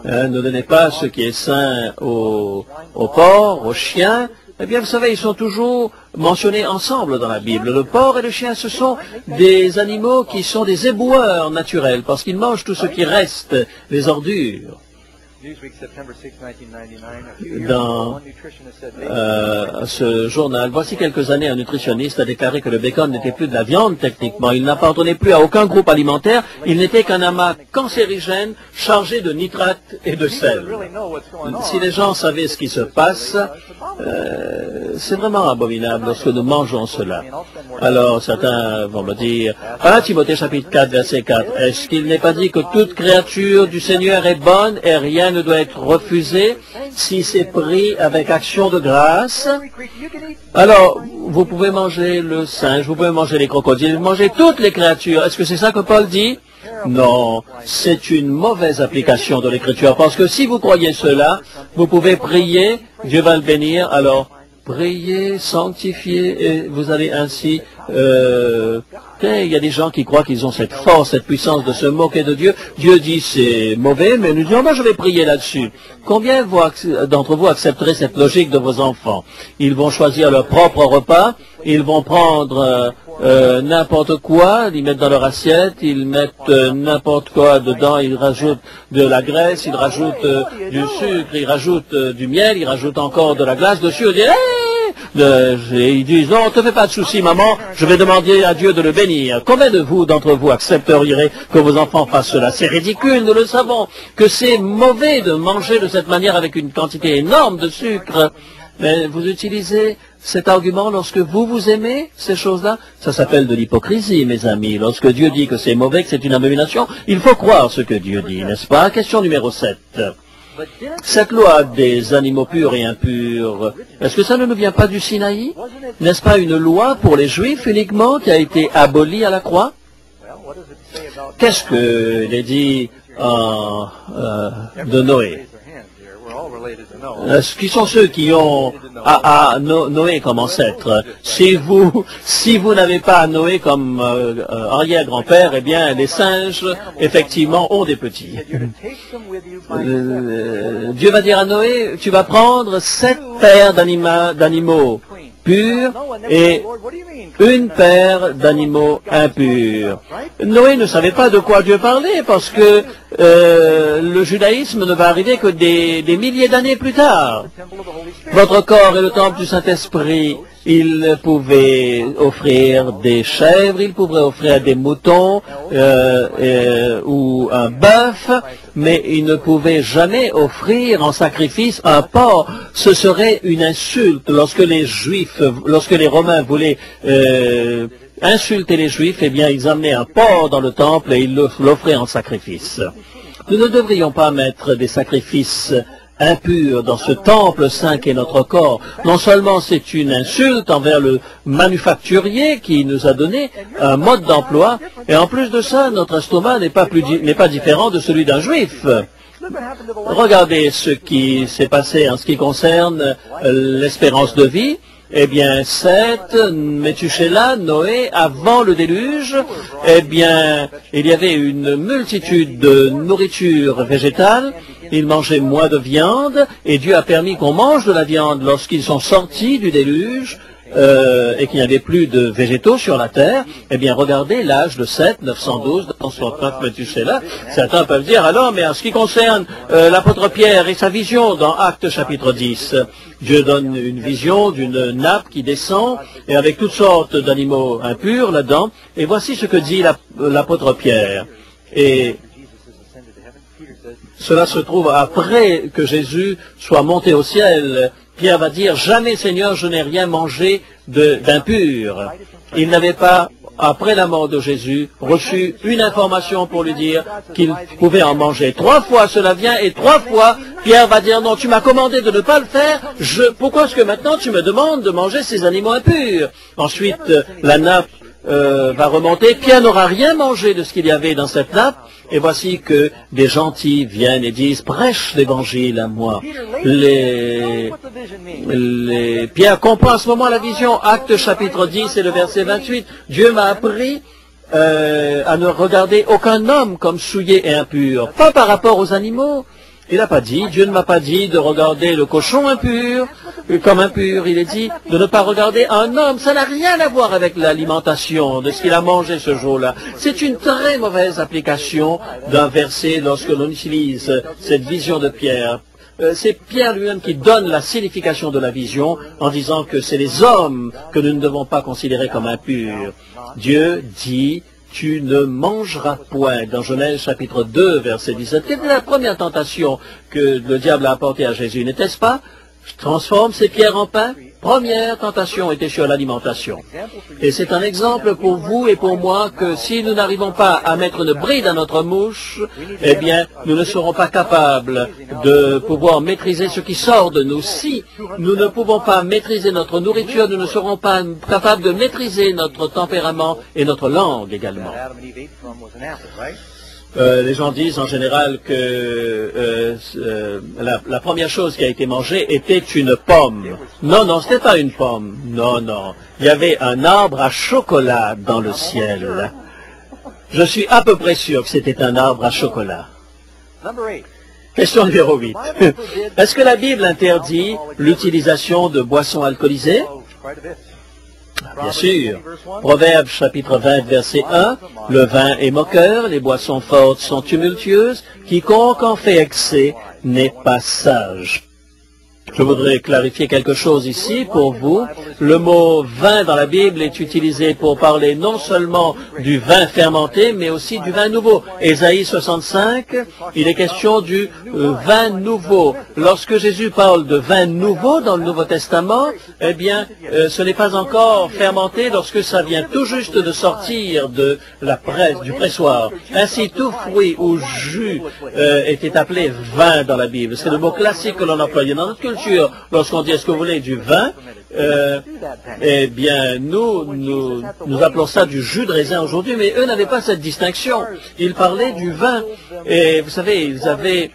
Ne donnez pas ce qui est saint aux porcs, aux chiens. Eh bien, vous savez, ils sont toujours mentionnés ensemble dans la Bible. Le porc et le chien, ce sont des animaux qui sont des éboueurs naturels, parce qu'ils mangent tout ce qui reste, les ordures. dans ce journal, voici quelques années, un nutritionniste a déclaré que le bacon n'était plus de la viande techniquement. Il n'appartenait plus à aucun groupe alimentaire. Il n'était qu'un amas cancérigène chargé de nitrates et de sel. Si les gens savaient ce qui se passe, c'est vraiment abominable lorsque nous mangeons cela. Alors certains vont me dire, 1 Timothée chapitre 4, verset 4, est-ce qu'il n'est pas dit que toute créature du Seigneur est bonne et rien ne doit être refusé si c'est pris avec action de grâce? Alors, vous pouvez manger le singe, vous pouvez manger les crocodiles, vous mangez toutes les créatures. Est-ce que c'est ça que Paul dit? Non, c'est une mauvaise application de l'Écriture, parce que si vous croyez cela, vous pouvez prier, Dieu va le bénir, alors priez, sanctifiez, et vous allez ainsi... il y a des gens qui croient qu'ils ont cette force, cette puissance de se moquer de Dieu. Dieu dit c'est mauvais, mais nous disons, moi je vais prier là-dessus. Combien d'entre vous accepteraient cette logique de vos enfants? Ils vont choisir leur propre repas, ils vont prendre n'importe quoi, ils mettent dans leur assiette, ils mettent n'importe quoi dedans, ils rajoutent de la graisse, ils rajoutent du sucre, ils rajoutent du miel, ils rajoutent encore de la glace dessus, ils disent, ils disent, non, ne te fais pas de soucis, maman, je vais demander à Dieu de le bénir. Combien de vous, d'entre vous, accepteriez que vos enfants fassent cela? C'est ridicule, nous le savons, que c'est mauvais de manger de cette manière avec une quantité énorme de sucre. Mais vous utilisez cet argument lorsque vous aimez ces choses-là? Ça s'appelle de l'hypocrisie, mes amis. Lorsque Dieu dit que c'est mauvais, que c'est une abomination, il faut croire ce que Dieu dit, n'est-ce pas? Question numéro 7. Cette loi des animaux purs et impurs, est-ce que ça ne nous vient pas du Sinaï? N'est-ce pas une loi pour les Juifs uniquement qui a été abolie à la croix? Qu'est-ce que les dit de Noé? Qui sont ceux qui ont Noé comme ancêtre? Si vous n'avez pas Noé comme arrière-grand-père, eh bien, les singes, effectivement, ont des petits. Dieu va dire à Noé, tu vas prendre 7 paires d'animaux purs et une paire d'animaux impurs. Noé ne savait pas de quoi Dieu parlait parce que le judaïsme ne va arriver que des milliers d'années plus tard. Votre corps est le temple du Saint-Esprit. Il pouvait offrir des chèvres, il pouvait offrir des moutons ou un bœuf, mais il ne pouvait jamais offrir en sacrifice un porc. Ce serait une insulte lorsque les Romains voulaient insulter les Juifs, eh bien ils amenaient un porc dans le temple et ils l'offraient en sacrifice. Nous ne devrions pas mettre des sacrifices impurs dans ce temple saint qu'est notre corps. Non seulement c'est une insulte envers le manufacturier qui nous a donné un mode d'emploi, et en plus de ça, notre estomac n'est pas différent de celui d'un juif. Regardez ce qui s'est passé en ce qui concerne l'espérance de vie. Eh bien, Seth, Métuséla, Noé, avant le déluge, eh bien, il y avait une multitude de nourriture végétale. Ils mangeaient moins de viande, et Dieu a permis qu'on mange de la viande lorsqu'ils sont sortis du déluge, et qu'il n'y avait plus de végétaux sur la terre. Eh bien, regardez l'âge de 7, 912, 969 Métuséla. Certains peuvent dire, alors, mais en ce qui concerne l'apôtre Pierre et sa vision dans Actes chapitre 10, Dieu donne une vision d'une nappe qui descend, et avec toutes sortes d'animaux impurs là-dedans. Et voici ce que dit l'apôtre Pierre. Et cela se trouve après que Jésus soit monté au ciel. Pierre va dire, jamais Seigneur, je n'ai rien mangé d'impur. Il n'avait pas, après la mort de Jésus, reçu une information pour lui dire qu'il pouvait en manger. 3 fois cela vient, et 3 fois, Pierre va dire, non, tu m'as commandé de ne pas le faire, pourquoi est-ce que maintenant tu me demandes de manger ces animaux impurs? Ensuite, la nappe va remonter. Pierre n'aura rien mangé de ce qu'il y avait dans cette nappe. Et voici que des gentils viennent et disent, prêche l'évangile à moi. Pierre comprend à ce moment la vision. Actes chapitre 10 et le verset 28. Dieu m'a appris à ne regarder aucun homme comme souillé et impur. Pas par rapport aux animaux. Il n'a pas dit, Dieu ne m'a pas dit de regarder le cochon impur comme impur. Il est dit de ne pas regarder un homme. Ça n'a rien à voir avec l'alimentation, de ce qu'il a mangé ce jour-là. C'est une très mauvaise application d'un verset lorsque l'on utilise cette vision de Pierre. C'est Pierre lui-même qui donne la signification de la vision en disant que c'est les hommes que nous ne devons pas considérer comme impurs. Dieu dit, tu ne mangeras point, dans Genèse chapitre 2, verset 17. Quelle est la première tentation que le diable a apportée à Jésus? N'était-ce pas? Transforme ces pierres en pain. Première tentation était sur l'alimentation. Et c'est un exemple pour vous et pour moi que si nous n'arrivons pas à mettre une bride à notre mouche, eh bien, nous ne serons pas capables de pouvoir maîtriser ce qui sort de nous. Si nous ne pouvons pas maîtriser notre nourriture, nous ne serons pas capables de maîtriser notre tempérament et notre langue également. Les gens disent en général que la première chose qui a été mangée était une pomme. Non, non, ce n'était pas une pomme. Non, non. Il y avait un arbre à chocolat dans le ciel. Je suis à peu près sûr que c'était un arbre à chocolat. Question numéro 8. Est-ce que la Bible interdit l'utilisation de boissons alcoolisées? Bien sûr. Proverbe chapitre 20, verset 1. Le vin est moqueur, les boissons fortes sont tumultueuses. Quiconque en fait excès n'est pas sage. Je voudrais clarifier quelque chose ici pour vous. Le mot vin dans la Bible est utilisé pour parler non seulement du vin fermenté, mais aussi du vin nouveau. Ésaïe 65, il est question du vin nouveau. Lorsque Jésus parle de vin nouveau dans le Nouveau Testament, eh bien, ce n'est pas encore fermenté lorsque ça vient tout juste de sortir de la presse, du pressoir. Ainsi, tout fruit ou jus était appelé vin dans la Bible. C'est le mot classique que l'on employait dans notre culture. Lorsqu'on dit est-ce que vous voulez du vin, eh bien nous appelons ça du jus de raisin aujourd'hui, mais eux n'avaient pas cette distinction. Ils parlaient du vin. Et vous savez, ils avaient,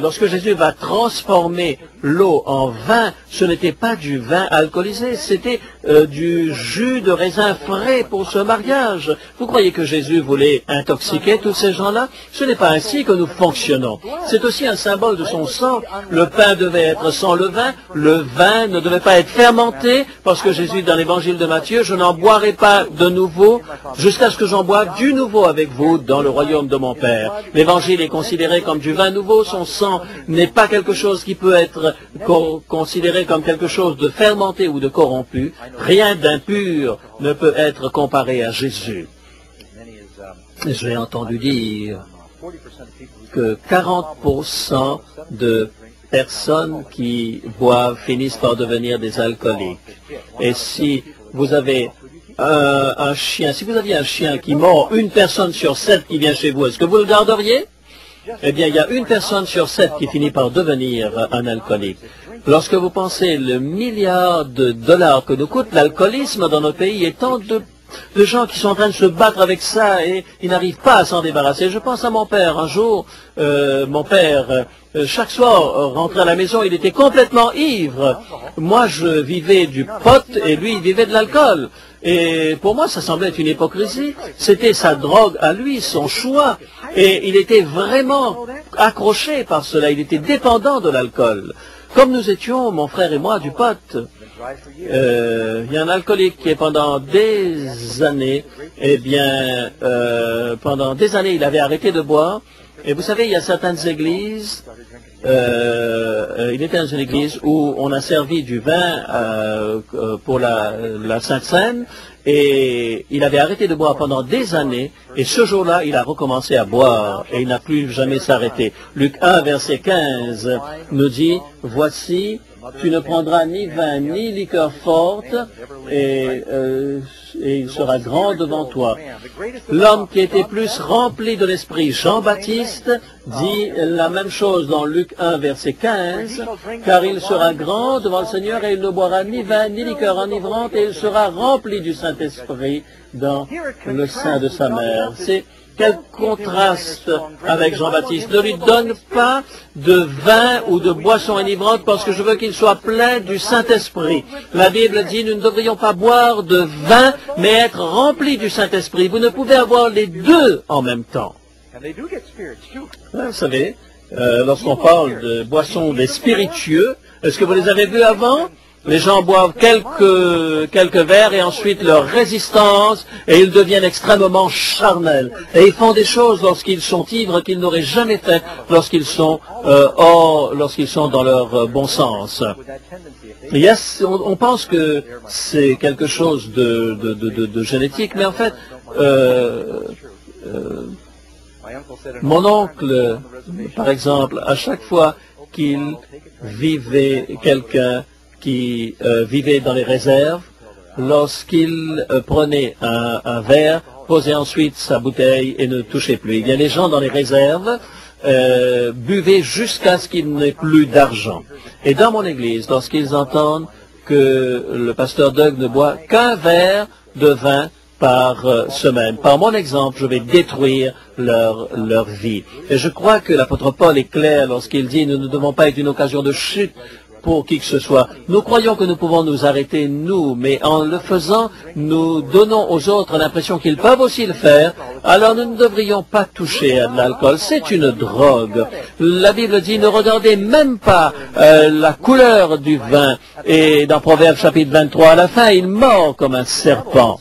lorsque Jésus va transformer l'eau en vin, ce n'était pas du vin alcoolisé, c'était du jus de raisin frais pour ce mariage. Vous croyez que Jésus voulait intoxiquer tous ces gens-là? Ce n'est pas ainsi que nous fonctionnons. C'est aussi un symbole de son sang. Le pain devait être sans levain, le vin ne devait pas être fermenté, parce que Jésus, dans l'évangile de Matthieu, je n'en boirai pas de nouveau, jusqu'à ce que j'en boive du nouveau avec vous dans le royaume de mon Père. L'évangile est considéré comme du vin nouveau, son sang n'est pas quelque chose qui peut être considéré comme quelque chose de fermenté ou de corrompu. Rien d'impur ne peut être comparé à Jésus. J'ai entendu dire que 40% de personnes qui boivent finissent par devenir des alcooliques. Et si vous avez un chien, si vous aviez un chien qui mord une personne sur 7 qui vient chez vous, est-ce que vous le garderiez? Eh bien, il y a une personne sur 7 qui finit par devenir un alcoolique. Lorsque vous pensez le milliard de dollars que nous coûte l'alcoolisme dans nos pays, et tant de gens qui sont en train de se battre avec ça et ils n'arrivent pas à s'en débarrasser. Je pense à mon père. Un jour, mon père, chaque soir, rentrait à la maison, il était complètement ivre. Moi, je vivais du pot et lui, il vivait de l'alcool. Et pour moi, ça semblait être une hypocrisie. C'était sa drogue à lui, son choix. Et il était vraiment accroché par cela. Il était dépendant de l'alcool. Comme nous étions, mon frère et moi, du pot. Il y a un alcoolique qui est pendant des années, eh bien, pendant des années, il avait arrêté de boire. Et vous savez, il y a certaines églises, il était dans une église où on a servi du vin pour la Sainte Seine, et il avait arrêté de boire pendant des années, et ce jour-là, il a recommencé à boire, et il n'a plus jamais s'arrêté. Luc 1, verset 15, nous dit, « Voici, tu ne prendras ni vin ni liqueur forte, et il sera grand devant toi. » L'homme qui était plus rempli de l'esprit, Jean-Baptiste, dit la même chose dans Luc 1, verset 15, « Car il sera grand devant le Seigneur, et il ne boira ni vin ni liqueur enivrante, et il sera rempli du Saint-Esprit dans le sein de sa mère. » C'est quel contraste avec Jean-Baptiste. Ne lui donne pas de vin ou de boisson enivrante parce que je veux qu'il soit plein du Saint-Esprit. La Bible dit, nous ne devrions pas boire de vin, mais être remplis du Saint-Esprit. Vous ne pouvez avoir les deux en même temps. Vous savez, lorsqu'on parle de boissons des spiritueux, est-ce que vous les avez vus avant? Les gens boivent quelques verres et ensuite leur résistance et ils deviennent extrêmement charnels. Et ils font des choses lorsqu'ils sont ivres qu'ils n'auraient jamais fait lorsqu'ils sont dans leur bon sens. Yes, on pense que c'est quelque chose de génétique, mais en fait, mon oncle, par exemple, à chaque fois qu'il vivait quelqu'un qui vivait dans les réserves, lorsqu'il prenait un verre, posait ensuite sa bouteille et ne touchait plus. Eh bien, les gens dans les réserves buvaient jusqu'à ce qu'il n'ait plus d'argent. Et dans mon église, lorsqu'ils entendent que le pasteur Doug ne boit qu'un verre de vin par semaine, par mon exemple, je vais détruire leur vie. Et je crois que l'apôtre Paul est clair lorsqu'il dit « Nous ne devons pas être une occasion de chute pour qui que ce soit. Nous croyons que nous pouvons nous arrêter, nous, mais en le faisant, nous donnons aux autres l'impression qu'ils peuvent aussi le faire, alors nous ne devrions pas toucher à de l'alcool. C'est une drogue. La Bible dit, ne regardez même pas la couleur du vin. Et dans Proverbes chapitre 23, à la fin, il mord comme un serpent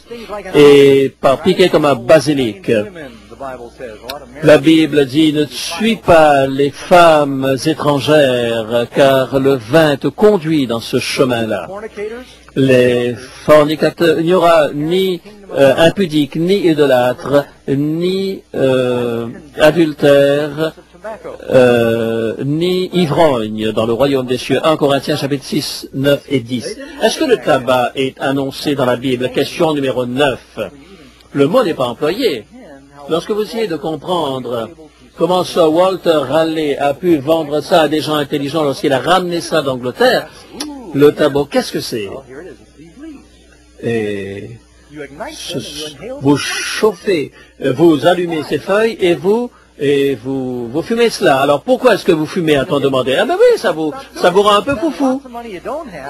et piqué comme un basilic. La Bible dit, ne suis pas les femmes étrangères, car le vin te conduit dans ce chemin-là. Les fornicateurs, il n'y aura ni impudiques, ni idolâtres, ni adultères, ni ivrognes dans le royaume des cieux. 1 Corinthiens chapitre 6, 9 et 10. Est-ce que le tabac est annoncé dans la Bible? Question numéro 9. Le mot n'est pas employé. Lorsque vous essayez de comprendre comment Sir Walter Raleigh a pu vendre ça à des gens intelligents lorsqu'il a ramené ça d'Angleterre, le tabac, qu'est-ce que c'est? Et vous chauffez, vous allumez ces feuilles et vous fumez cela. Alors pourquoi est-ce que vous fumez, a-t-on demandé? Ah ben oui, ça vous rend un peu foufou.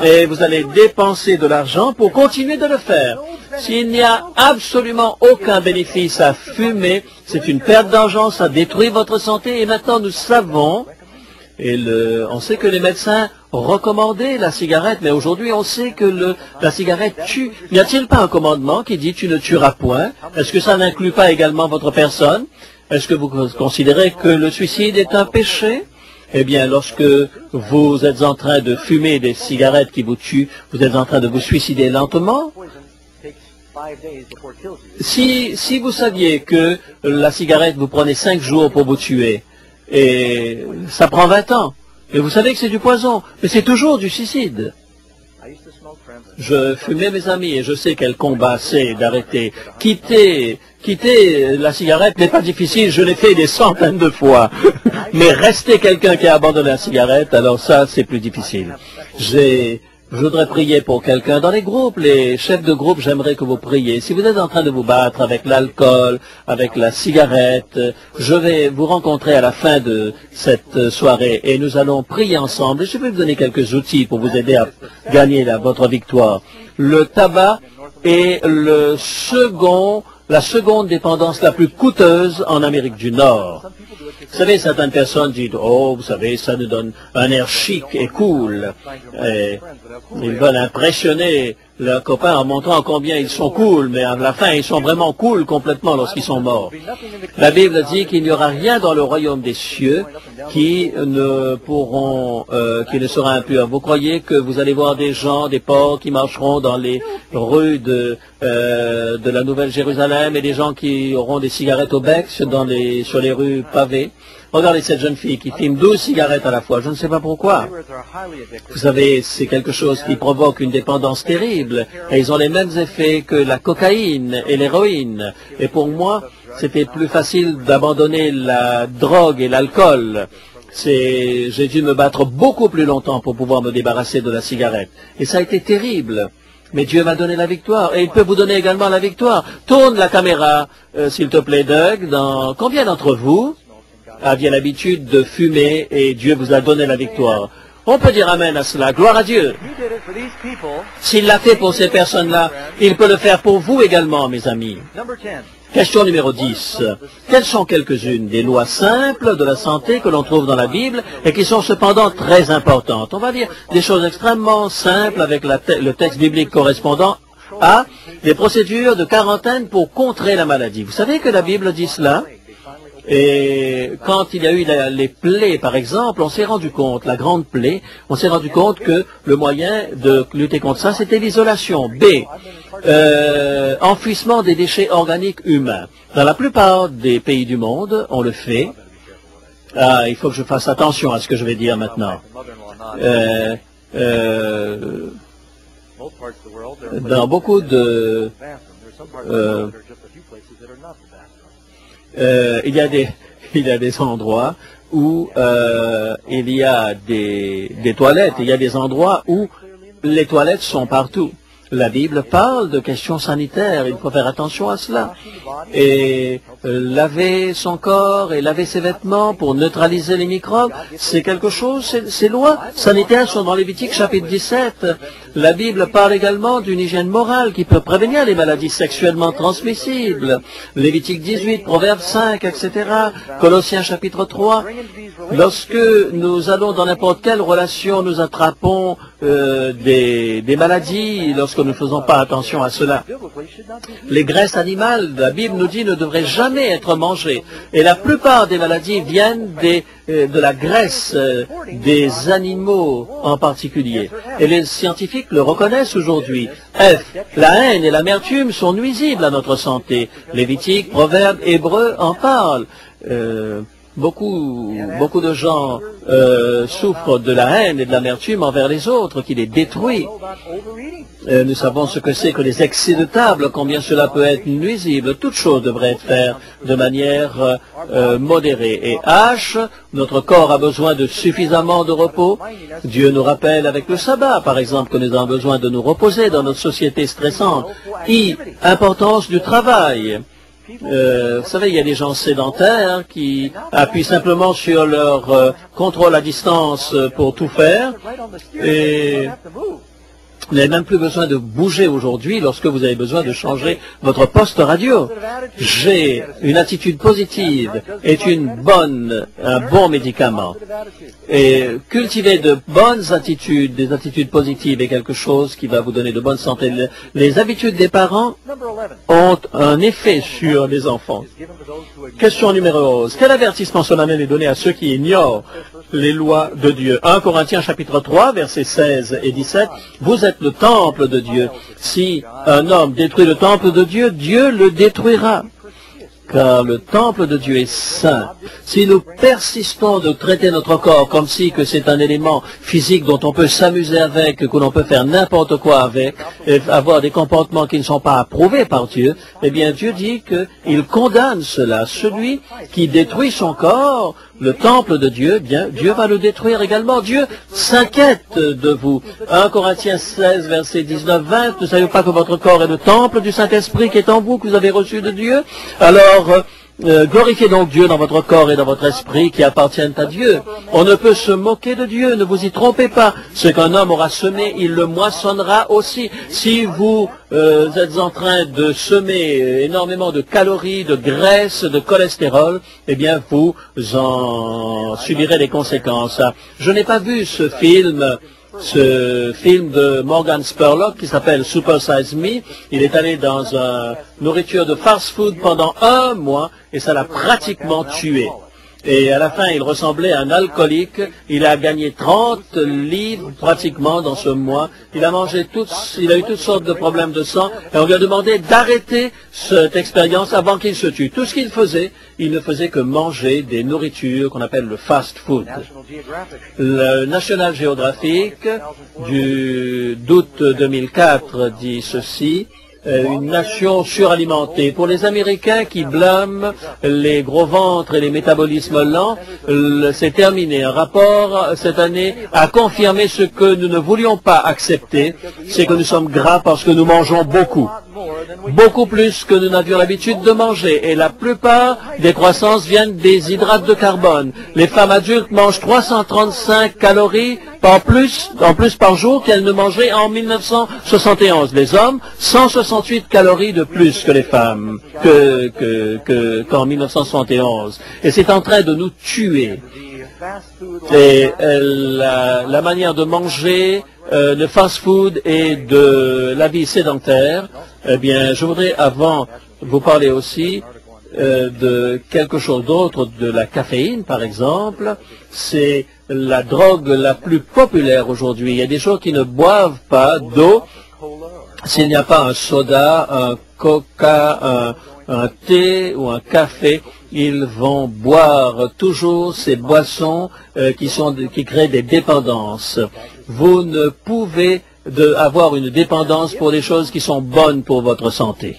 Et vous allez dépenser de l'argent pour continuer de le faire. S'il n'y a absolument aucun bénéfice à fumer, c'est une perte d'argent, ça détruit votre santé. Et maintenant nous savons, on sait que les médecins recommandaient la cigarette, mais aujourd'hui on sait que la cigarette tue. N'y a-t-il pas un commandement qui dit tu ne tueras point? Est-ce que ça n'inclut pas également votre personne? Est-ce que vous considérez que le suicide est un péché? Eh bien, lorsque vous êtes en train de fumer des cigarettes qui vous tuent, vous êtes en train de vous suicider lentement. Si vous saviez que la cigarette vous prenait 5 jours pour vous tuer, et ça prend 20 ans, et vous savez que c'est du poison, mais c'est toujours du suicide. Je fumais mes amis et je sais quel combat c'est d'arrêter. Quitter la cigarette n'est pas difficile, je l'ai fait des centaines de fois. Mais rester quelqu'un qui a abandonné la cigarette, alors ça c'est plus difficile. Je voudrais prier pour quelqu'un. Dans les groupes, les chefs de groupe, j'aimerais que vous priez. Si vous êtes en train de vous battre avec l'alcool, avec la cigarette, je vais vous rencontrer à la fin de cette soirée et nous allons prier ensemble. Je vais vous donner quelques outils pour vous aider à gagner votre victoire. Le tabac est la seconde dépendance la plus coûteuse en Amérique du Nord. Vous savez, certaines personnes disent, oh, vous savez, ça nous donne un air chic et cool. Et ils veulent impressionner leurs copains en montrant combien ils sont cool, mais à la fin, ils sont vraiment cool complètement lorsqu'ils sont morts. La Bible dit qu'il n'y aura rien dans le royaume des cieux qui ne sera impur. Vous croyez que vous allez voir des gens, des porcs qui marcheront dans les rues de la Nouvelle-Jérusalem et des gens qui auront des cigarettes au bec sur les rues pavées? Regardez cette jeune fille qui fume 12 cigarettes à la fois. Je ne sais pas pourquoi. Vous savez, c'est quelque chose qui provoque une dépendance terrible. Et ils ont les mêmes effets que la cocaïne et l'héroïne. Et pour moi, c'était plus facile d'abandonner la drogue et l'alcool. J'ai dû me battre beaucoup plus longtemps pour pouvoir me débarrasser de la cigarette. Et ça a été terrible. Mais Dieu m'a donné la victoire. Et il peut vous donner également la victoire. Tourne la caméra, s'il te plaît, Doug. Combien d'entre vous aviez l'habitude de fumer et Dieu vous a donné la victoire? On peut dire amen à cela. Gloire à Dieu. S'il l'a fait pour ces personnes-là, il peut le faire pour vous également, mes amis. Question numéro 10. Quelles sont quelques-unes des lois simples de la santé que l'on trouve dans la Bible et qui sont cependant très importantes? On va dire des choses extrêmement simples avec le texte biblique correspondant à des procédures de quarantaine pour contrer la maladie. Vous savez que la Bible dit cela? Et quand il y a eu les plaies, par exemple, on s'est rendu compte, la grande plaie, on s'est rendu compte que le moyen de lutter contre ça, c'était l'isolation. B, enfouissement des déchets organiques humains. Dans la plupart des pays du monde, on le fait. Ah, il faut que je fasse attention à ce que je vais dire maintenant. Dans beaucoup de... il y a des endroits où il y a des toilettes, il y a des endroits où les toilettes sont partout. La Bible parle de questions sanitaires, il faut faire attention à cela. Et laver son corps et laver ses vêtements pour neutraliser les microbes, c'est quelque chose, ces lois sanitaires sont dans Lévitique chapitre 17. La Bible parle également d'une hygiène morale qui peut prévenir les maladies sexuellement transmissibles. Lévitique 18, Proverbe 5, etc. Colossiens chapitre 3. Lorsque nous allons dans n'importe quelle relation, nous attrapons des maladies lorsque nous ne faisons pas attention à cela. Les graisses animales, la Bible nous dit, ne devraient jamais être mangées. Et la plupart des maladies viennent de la graisse des animaux en particulier. Et les scientifiques le reconnaissent aujourd'hui. F. La haine et l'amertume sont nuisibles à notre santé. Lévitique, Proverbe, Hébreu en parlent. Beaucoup de gens souffrent de la haine et de l'amertume envers les autres, qui les détruit. Nous savons ce que c'est que les excès de table, combien cela peut être nuisible. Toute chose devrait être faite de manière modérée. Et H, notre corps a besoin de suffisamment de repos. Dieu nous rappelle avec le sabbat, par exemple, que nous avons besoin de nous reposer dans notre société stressante. I, importance du travail. Vous savez, il y a des gens sédentaires qui appuient simplement sur leur contrôle à distance pour tout faire. Et vous n'avez même plus besoin de bouger aujourd'hui lorsque vous avez besoin de changer votre poste radio. J'ai une attitude positive est un bon médicament. Et cultiver de bonnes attitudes, des attitudes positives est quelque chose qui va vous donner de bonne santé. Les habitudes des parents ont un effet sur les enfants. Question numéro 11. Quel avertissement solennel est donné à ceux qui ignorent les lois de Dieu? 1 Corinthiens chapitre 3, versets 16 et 17. Vous êtes le temple de Dieu. Si un homme détruit le temple de Dieu, Dieu le détruira. Car le temple de Dieu est saint. Si nous persistons de traiter notre corps comme si que c'est un élément physique dont on peut s'amuser avec, que l'on peut faire n'importe quoi avec, et avoir des comportements qui ne sont pas approuvés par Dieu, eh bien Dieu dit qu'il condamne cela. Celui qui détruit son corps, le temple de Dieu, bien Dieu va le détruire également. Dieu s'inquiète de vous. 1 Corinthiens 16, verset 19-20, ne savez pas que votre corps est le temple du Saint-Esprit qui est en vous, que vous avez reçu de Dieu? Alors, glorifiez donc Dieu dans votre corps et dans votre esprit qui appartiennent à Dieu. On ne peut se moquer de Dieu, ne vous y trompez pas. Ce qu'un homme aura semé, il le moissonnera aussi. Si vous êtes en train de semer énormément de calories, de graisse, de cholestérol, eh bien vous en subirez les conséquences. Je n'ai pas vu ce film de Morgan Spurlock qui s'appelle Super Size Me. Il est allé dans une nourriture de fast-food pendant 1 mois et ça l'a pratiquement tué. Et à la fin, il ressemblait à un alcoolique. Il a gagné 30 livres pratiquement dans ce mois. Il a eu toutes sortes de problèmes de sang. Et on lui a demandé d'arrêter cette expérience avant qu'il se tue. Tout ce qu'il faisait, il ne faisait que manger des nourritures qu'on appelle le fast food. Le National Geographic d'août 2004 dit ceci. Une nation suralimentée. Pour les Américains qui blâment les gros ventres et les métabolismes lents, c'est terminé. Un rapport cette année a confirmé ce que nous ne voulions pas accepter, c'est que nous sommes gras parce que nous mangeons beaucoup. beaucoup plus que nous n'avions l'habitude de manger. Et la plupart des croissances viennent des hydrates de carbone. Les femmes adultes mangent 335 calories en plus par jour qu'elles ne mangeaient en 1971. Les hommes, 168 calories de plus que les femmes qu'en 1971. Et c'est en train de nous tuer. Et la manière de manger, le fast-food et de la vie sédentaire, eh bien, je voudrais avant vous parler aussi de quelque chose d'autre, de la caféine par exemple. C'est la drogue la plus populaire aujourd'hui. Il y a des gens qui ne boivent pas d'eau s'il n'y a pas un soda, un coca, un thé ou un café. Ils vont boire toujours ces boissons qui créent des dépendances. Vous ne pouvez avoir une dépendance pour des choses qui sont bonnes pour votre santé.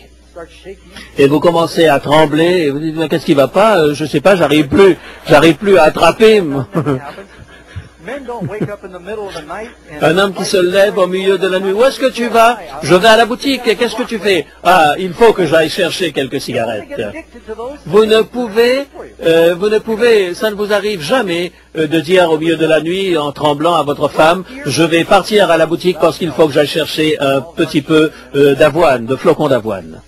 Et vous commencez à trembler, et vous dites, mais qu'est-ce qui va pas? Je sais pas, j'arrive plus à attraper. Un homme qui se lève au milieu de la nuit. Où est-ce que tu vas? Je vais à la boutique. Et qu'est-ce que tu fais? Ah, il faut que j'aille chercher quelques cigarettes. Vous ne pouvez, ça ne vous arrive jamais de dire au milieu de la nuit en tremblant à votre femme, je vais partir à la boutique parce qu'il faut que j'aille chercher un petit peu d'avoine, de flocons d'avoine.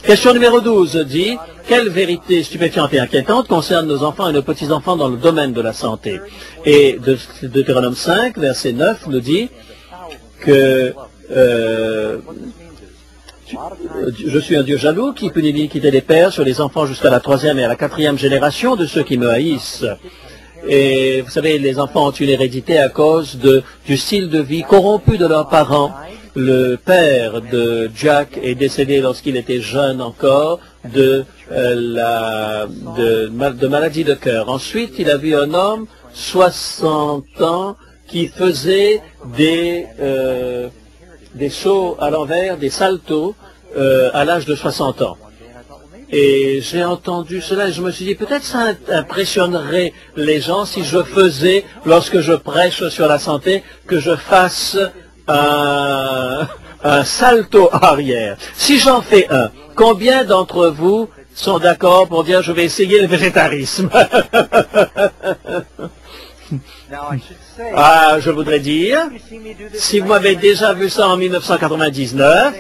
Question numéro 12 dit, quelle vérité stupéfiante et inquiétante concerne nos enfants et nos petits-enfants dans le domaine de la santé? Et Deutéronome 5, verset 9, nous dit que je suis un Dieu jaloux qui punit l'iniquité des pères sur les enfants jusqu'à la 3e et à la 4e génération de ceux qui me haïssent. Et vous savez, les enfants ont une hérédité à cause du style de vie corrompu de leurs parents. Le père de Jack est décédé lorsqu'il était jeune encore de maladie de cœur. Ensuite, il a vu un homme, 60 ans, qui faisait des sauts à l'envers, des saltos, à l'âge de 60 ans. Et j'ai entendu cela et je me suis dit, peut-être ça impressionnerait les gens si je faisais, lorsque je prêche sur la santé, que je fasse un salto arrière. Si j'en fais un, combien d'entre vous sont d'accord pour dire je vais essayer le végétarisme? Ah, je voudrais dire, si vous m'avez déjà vu ça en 1999,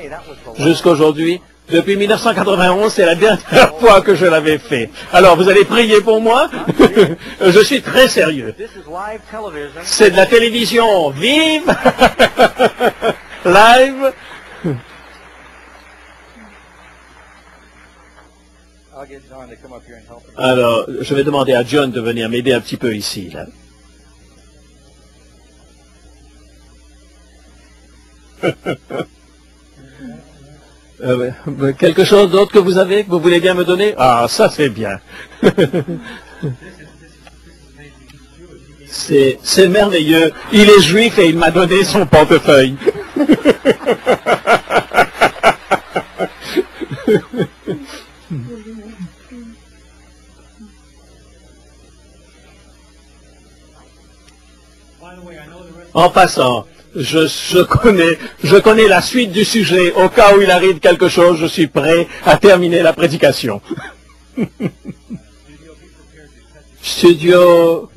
jusqu'aujourd'hui, depuis 1991, c'est la dernière fois que je l'avais fait. Alors, vous allez prier pour moi? Je suis très sérieux. C'est de la télévision vive, live. Alors, je vais demander à John de venir m'aider un petit peu ici, là. Quelque chose d'autre que vous avez, que vous voulez bien me donner? Ah, ça c'est bien. C'est merveilleux. Il est juif et il m'a donné son portefeuille. En passant, je connais la suite du sujet. Au cas où il arrive quelque chose, je suis prêt à terminer la prédication. Studio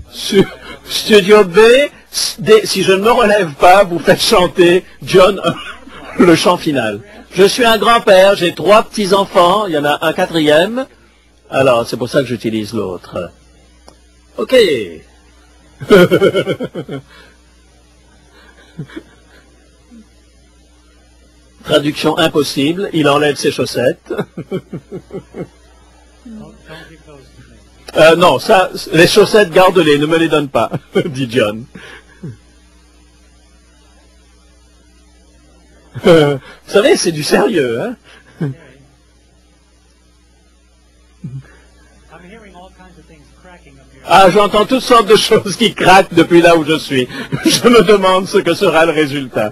B, si je ne me relève pas, vous faites chanter John le chant final. Je suis un grand-père, j'ai 3 petits-enfants, il y en a un 4e. Alors, c'est pour ça que j'utilise l'autre. OK. Traduction impossible, il enlève ses chaussettes. Non, ça, les chaussettes, garde-les, ne me les donne pas, dit John. Vous savez, c'est du sérieux, hein? Ah, j'entends toutes sortes de choses qui craquent depuis là où je suis. Je me demande ce que sera le résultat.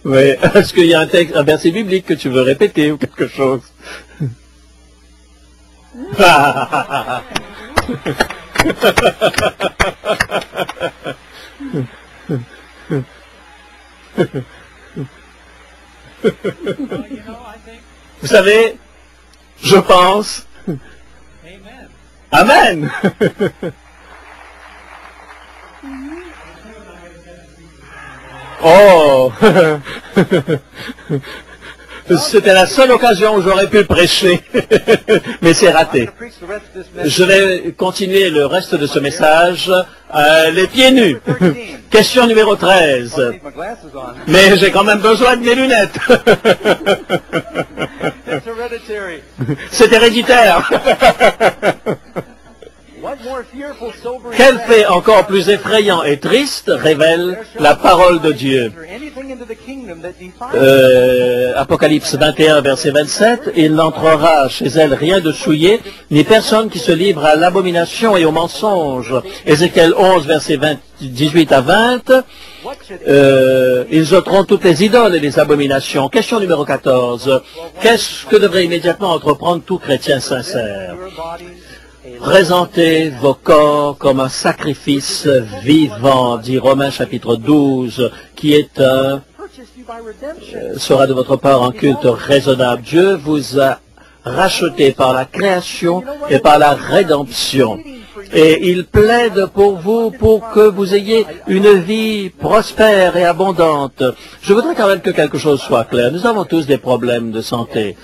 Oui, est-ce qu'il y a un verset biblique que tu veux répéter ou quelque chose? Vous savez, je pense... Amen. Oh. C'était la seule occasion où j'aurais pu prêcher, mais c'est raté. Je vais continuer le reste de ce message, les pieds nus. Question numéro 13. Mais j'ai quand même besoin de mes lunettes. C'est héréditaire. Quel fait encore plus effrayant et triste révèle la parole de Dieu? Apocalypse 21, verset 27, « Il n'entrera chez elle rien de souillé, ni personne qui se livre à l'abomination et au mensonge. » Ézéchiel 11, verset 18 à 20, ils ôteront toutes les idoles et les abominations. Question numéro 14. Qu'est-ce que devrait immédiatement entreprendre tout chrétien sincère? Présentez vos corps comme un sacrifice vivant, dit Romains chapitre 12, qui est sera de votre part un culte raisonnable. Dieu vous a racheté par la création et par la rédemption. Et il plaide pour vous pour que vous ayez une vie prospère et abondante. Je voudrais quand même que quelque chose soit clair. Nous avons tous des problèmes de santé.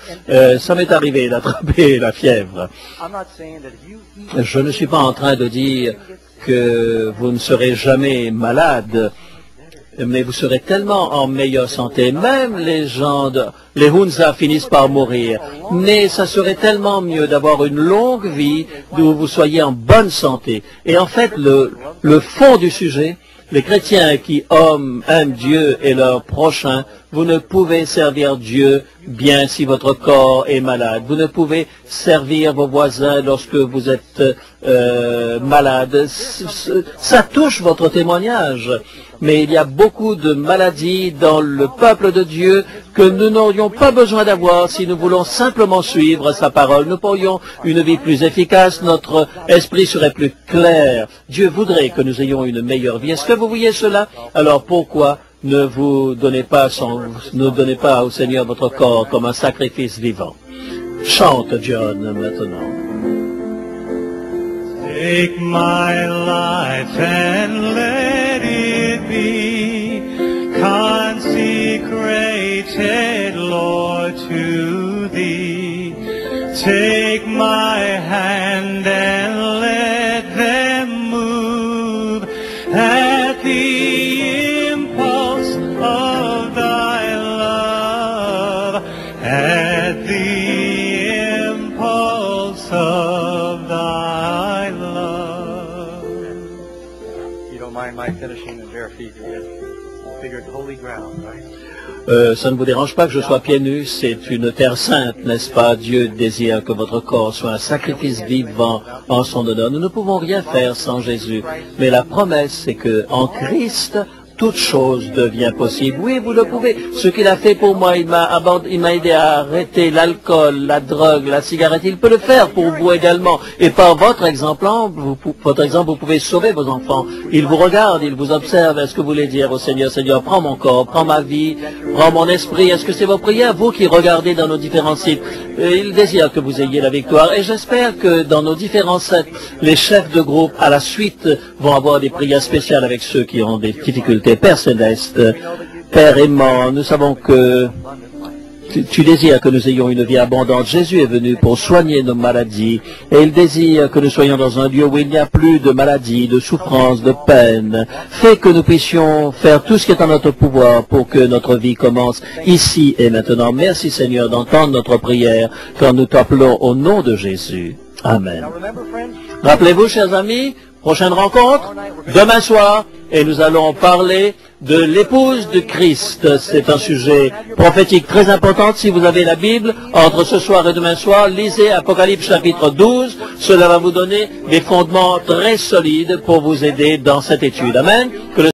Ça m'est arrivé d'attraper la fièvre. Je ne suis pas en train de dire que vous ne serez jamais malade, mais vous serez tellement en meilleure santé. Même les gens, les Hunza finissent par mourir. Mais ça serait tellement mieux d'avoir une longue vie où vous soyez en bonne santé. Et en fait, le fond du sujet, les chrétiens qui aiment Dieu et leur prochain, vous ne pouvez servir Dieu bien si votre corps est malade. Vous ne pouvez servir vos voisins lorsque vous êtes malade. Ça touche votre témoignage. Mais il y a beaucoup de maladies dans le peuple de Dieu que nous n'aurions pas besoin d'avoir si nous voulons simplement suivre sa parole. Nous pourrions une vie plus efficace, notre esprit serait plus clair. Dieu voudrait que nous ayons une meilleure vie. Est-ce que vous voyez cela? Alors pourquoi ne donnez pas au Seigneur votre corps comme un sacrifice vivant? Chante John maintenant. Take my life and let it be consecrated, Lord, to Thee. Take my hand and let them move at the impulse of Thy love, at the impulse of Thy love. You don't mind my finishing the bare feet, you figured holy ground, right? Ça ne vous dérange pas que je sois pieds nus, c'est une terre sainte, n'est-ce pas? Dieu désire que votre corps soit un sacrifice vivant en son honneur. Nous ne pouvons rien faire sans Jésus, mais la promesse, c'est que en Christ, toute chose devient possible. Oui, vous le pouvez. Ce qu'il a fait pour moi, il m'a aidé à arrêter l'alcool, la drogue, la cigarette. Il peut le faire pour vous également. Et par votre exemple, vous pouvez sauver vos enfants. Il vous regarde, il vous observe. Est-ce que vous voulez dire au Seigneur, Seigneur, prends mon corps, prends ma vie, prends mon esprit? Est-ce que c'est vos prières, vous qui regardez dans nos différents sites? Il désire que vous ayez la victoire. Et j'espère que dans nos différents sites, les chefs de groupe, à la suite, vont avoir des prières spéciales avec ceux qui ont des difficultés. Père céleste, Père aimant, nous savons que tu désires que nous ayons une vie abondante. Jésus est venu pour soigner nos maladies et il désire que nous soyons dans un lieu où il n'y a plus de maladies, de souffrances, de peine. Fais que nous puissions faire tout ce qui est en notre pouvoir pour que notre vie commence ici et maintenant. Merci Seigneur d'entendre notre prière quand nous t'appelons au nom de Jésus. Amen. Rappelez-vous, chers amis, prochaine rencontre, demain soir, et nous allons parler de l'épouse de Christ. C'est un sujet prophétique très important. Si vous avez la Bible, entre ce soir et demain soir, lisez Apocalypse chapitre 12. Cela va vous donner des fondements très solides pour vous aider dans cette étude. Amen.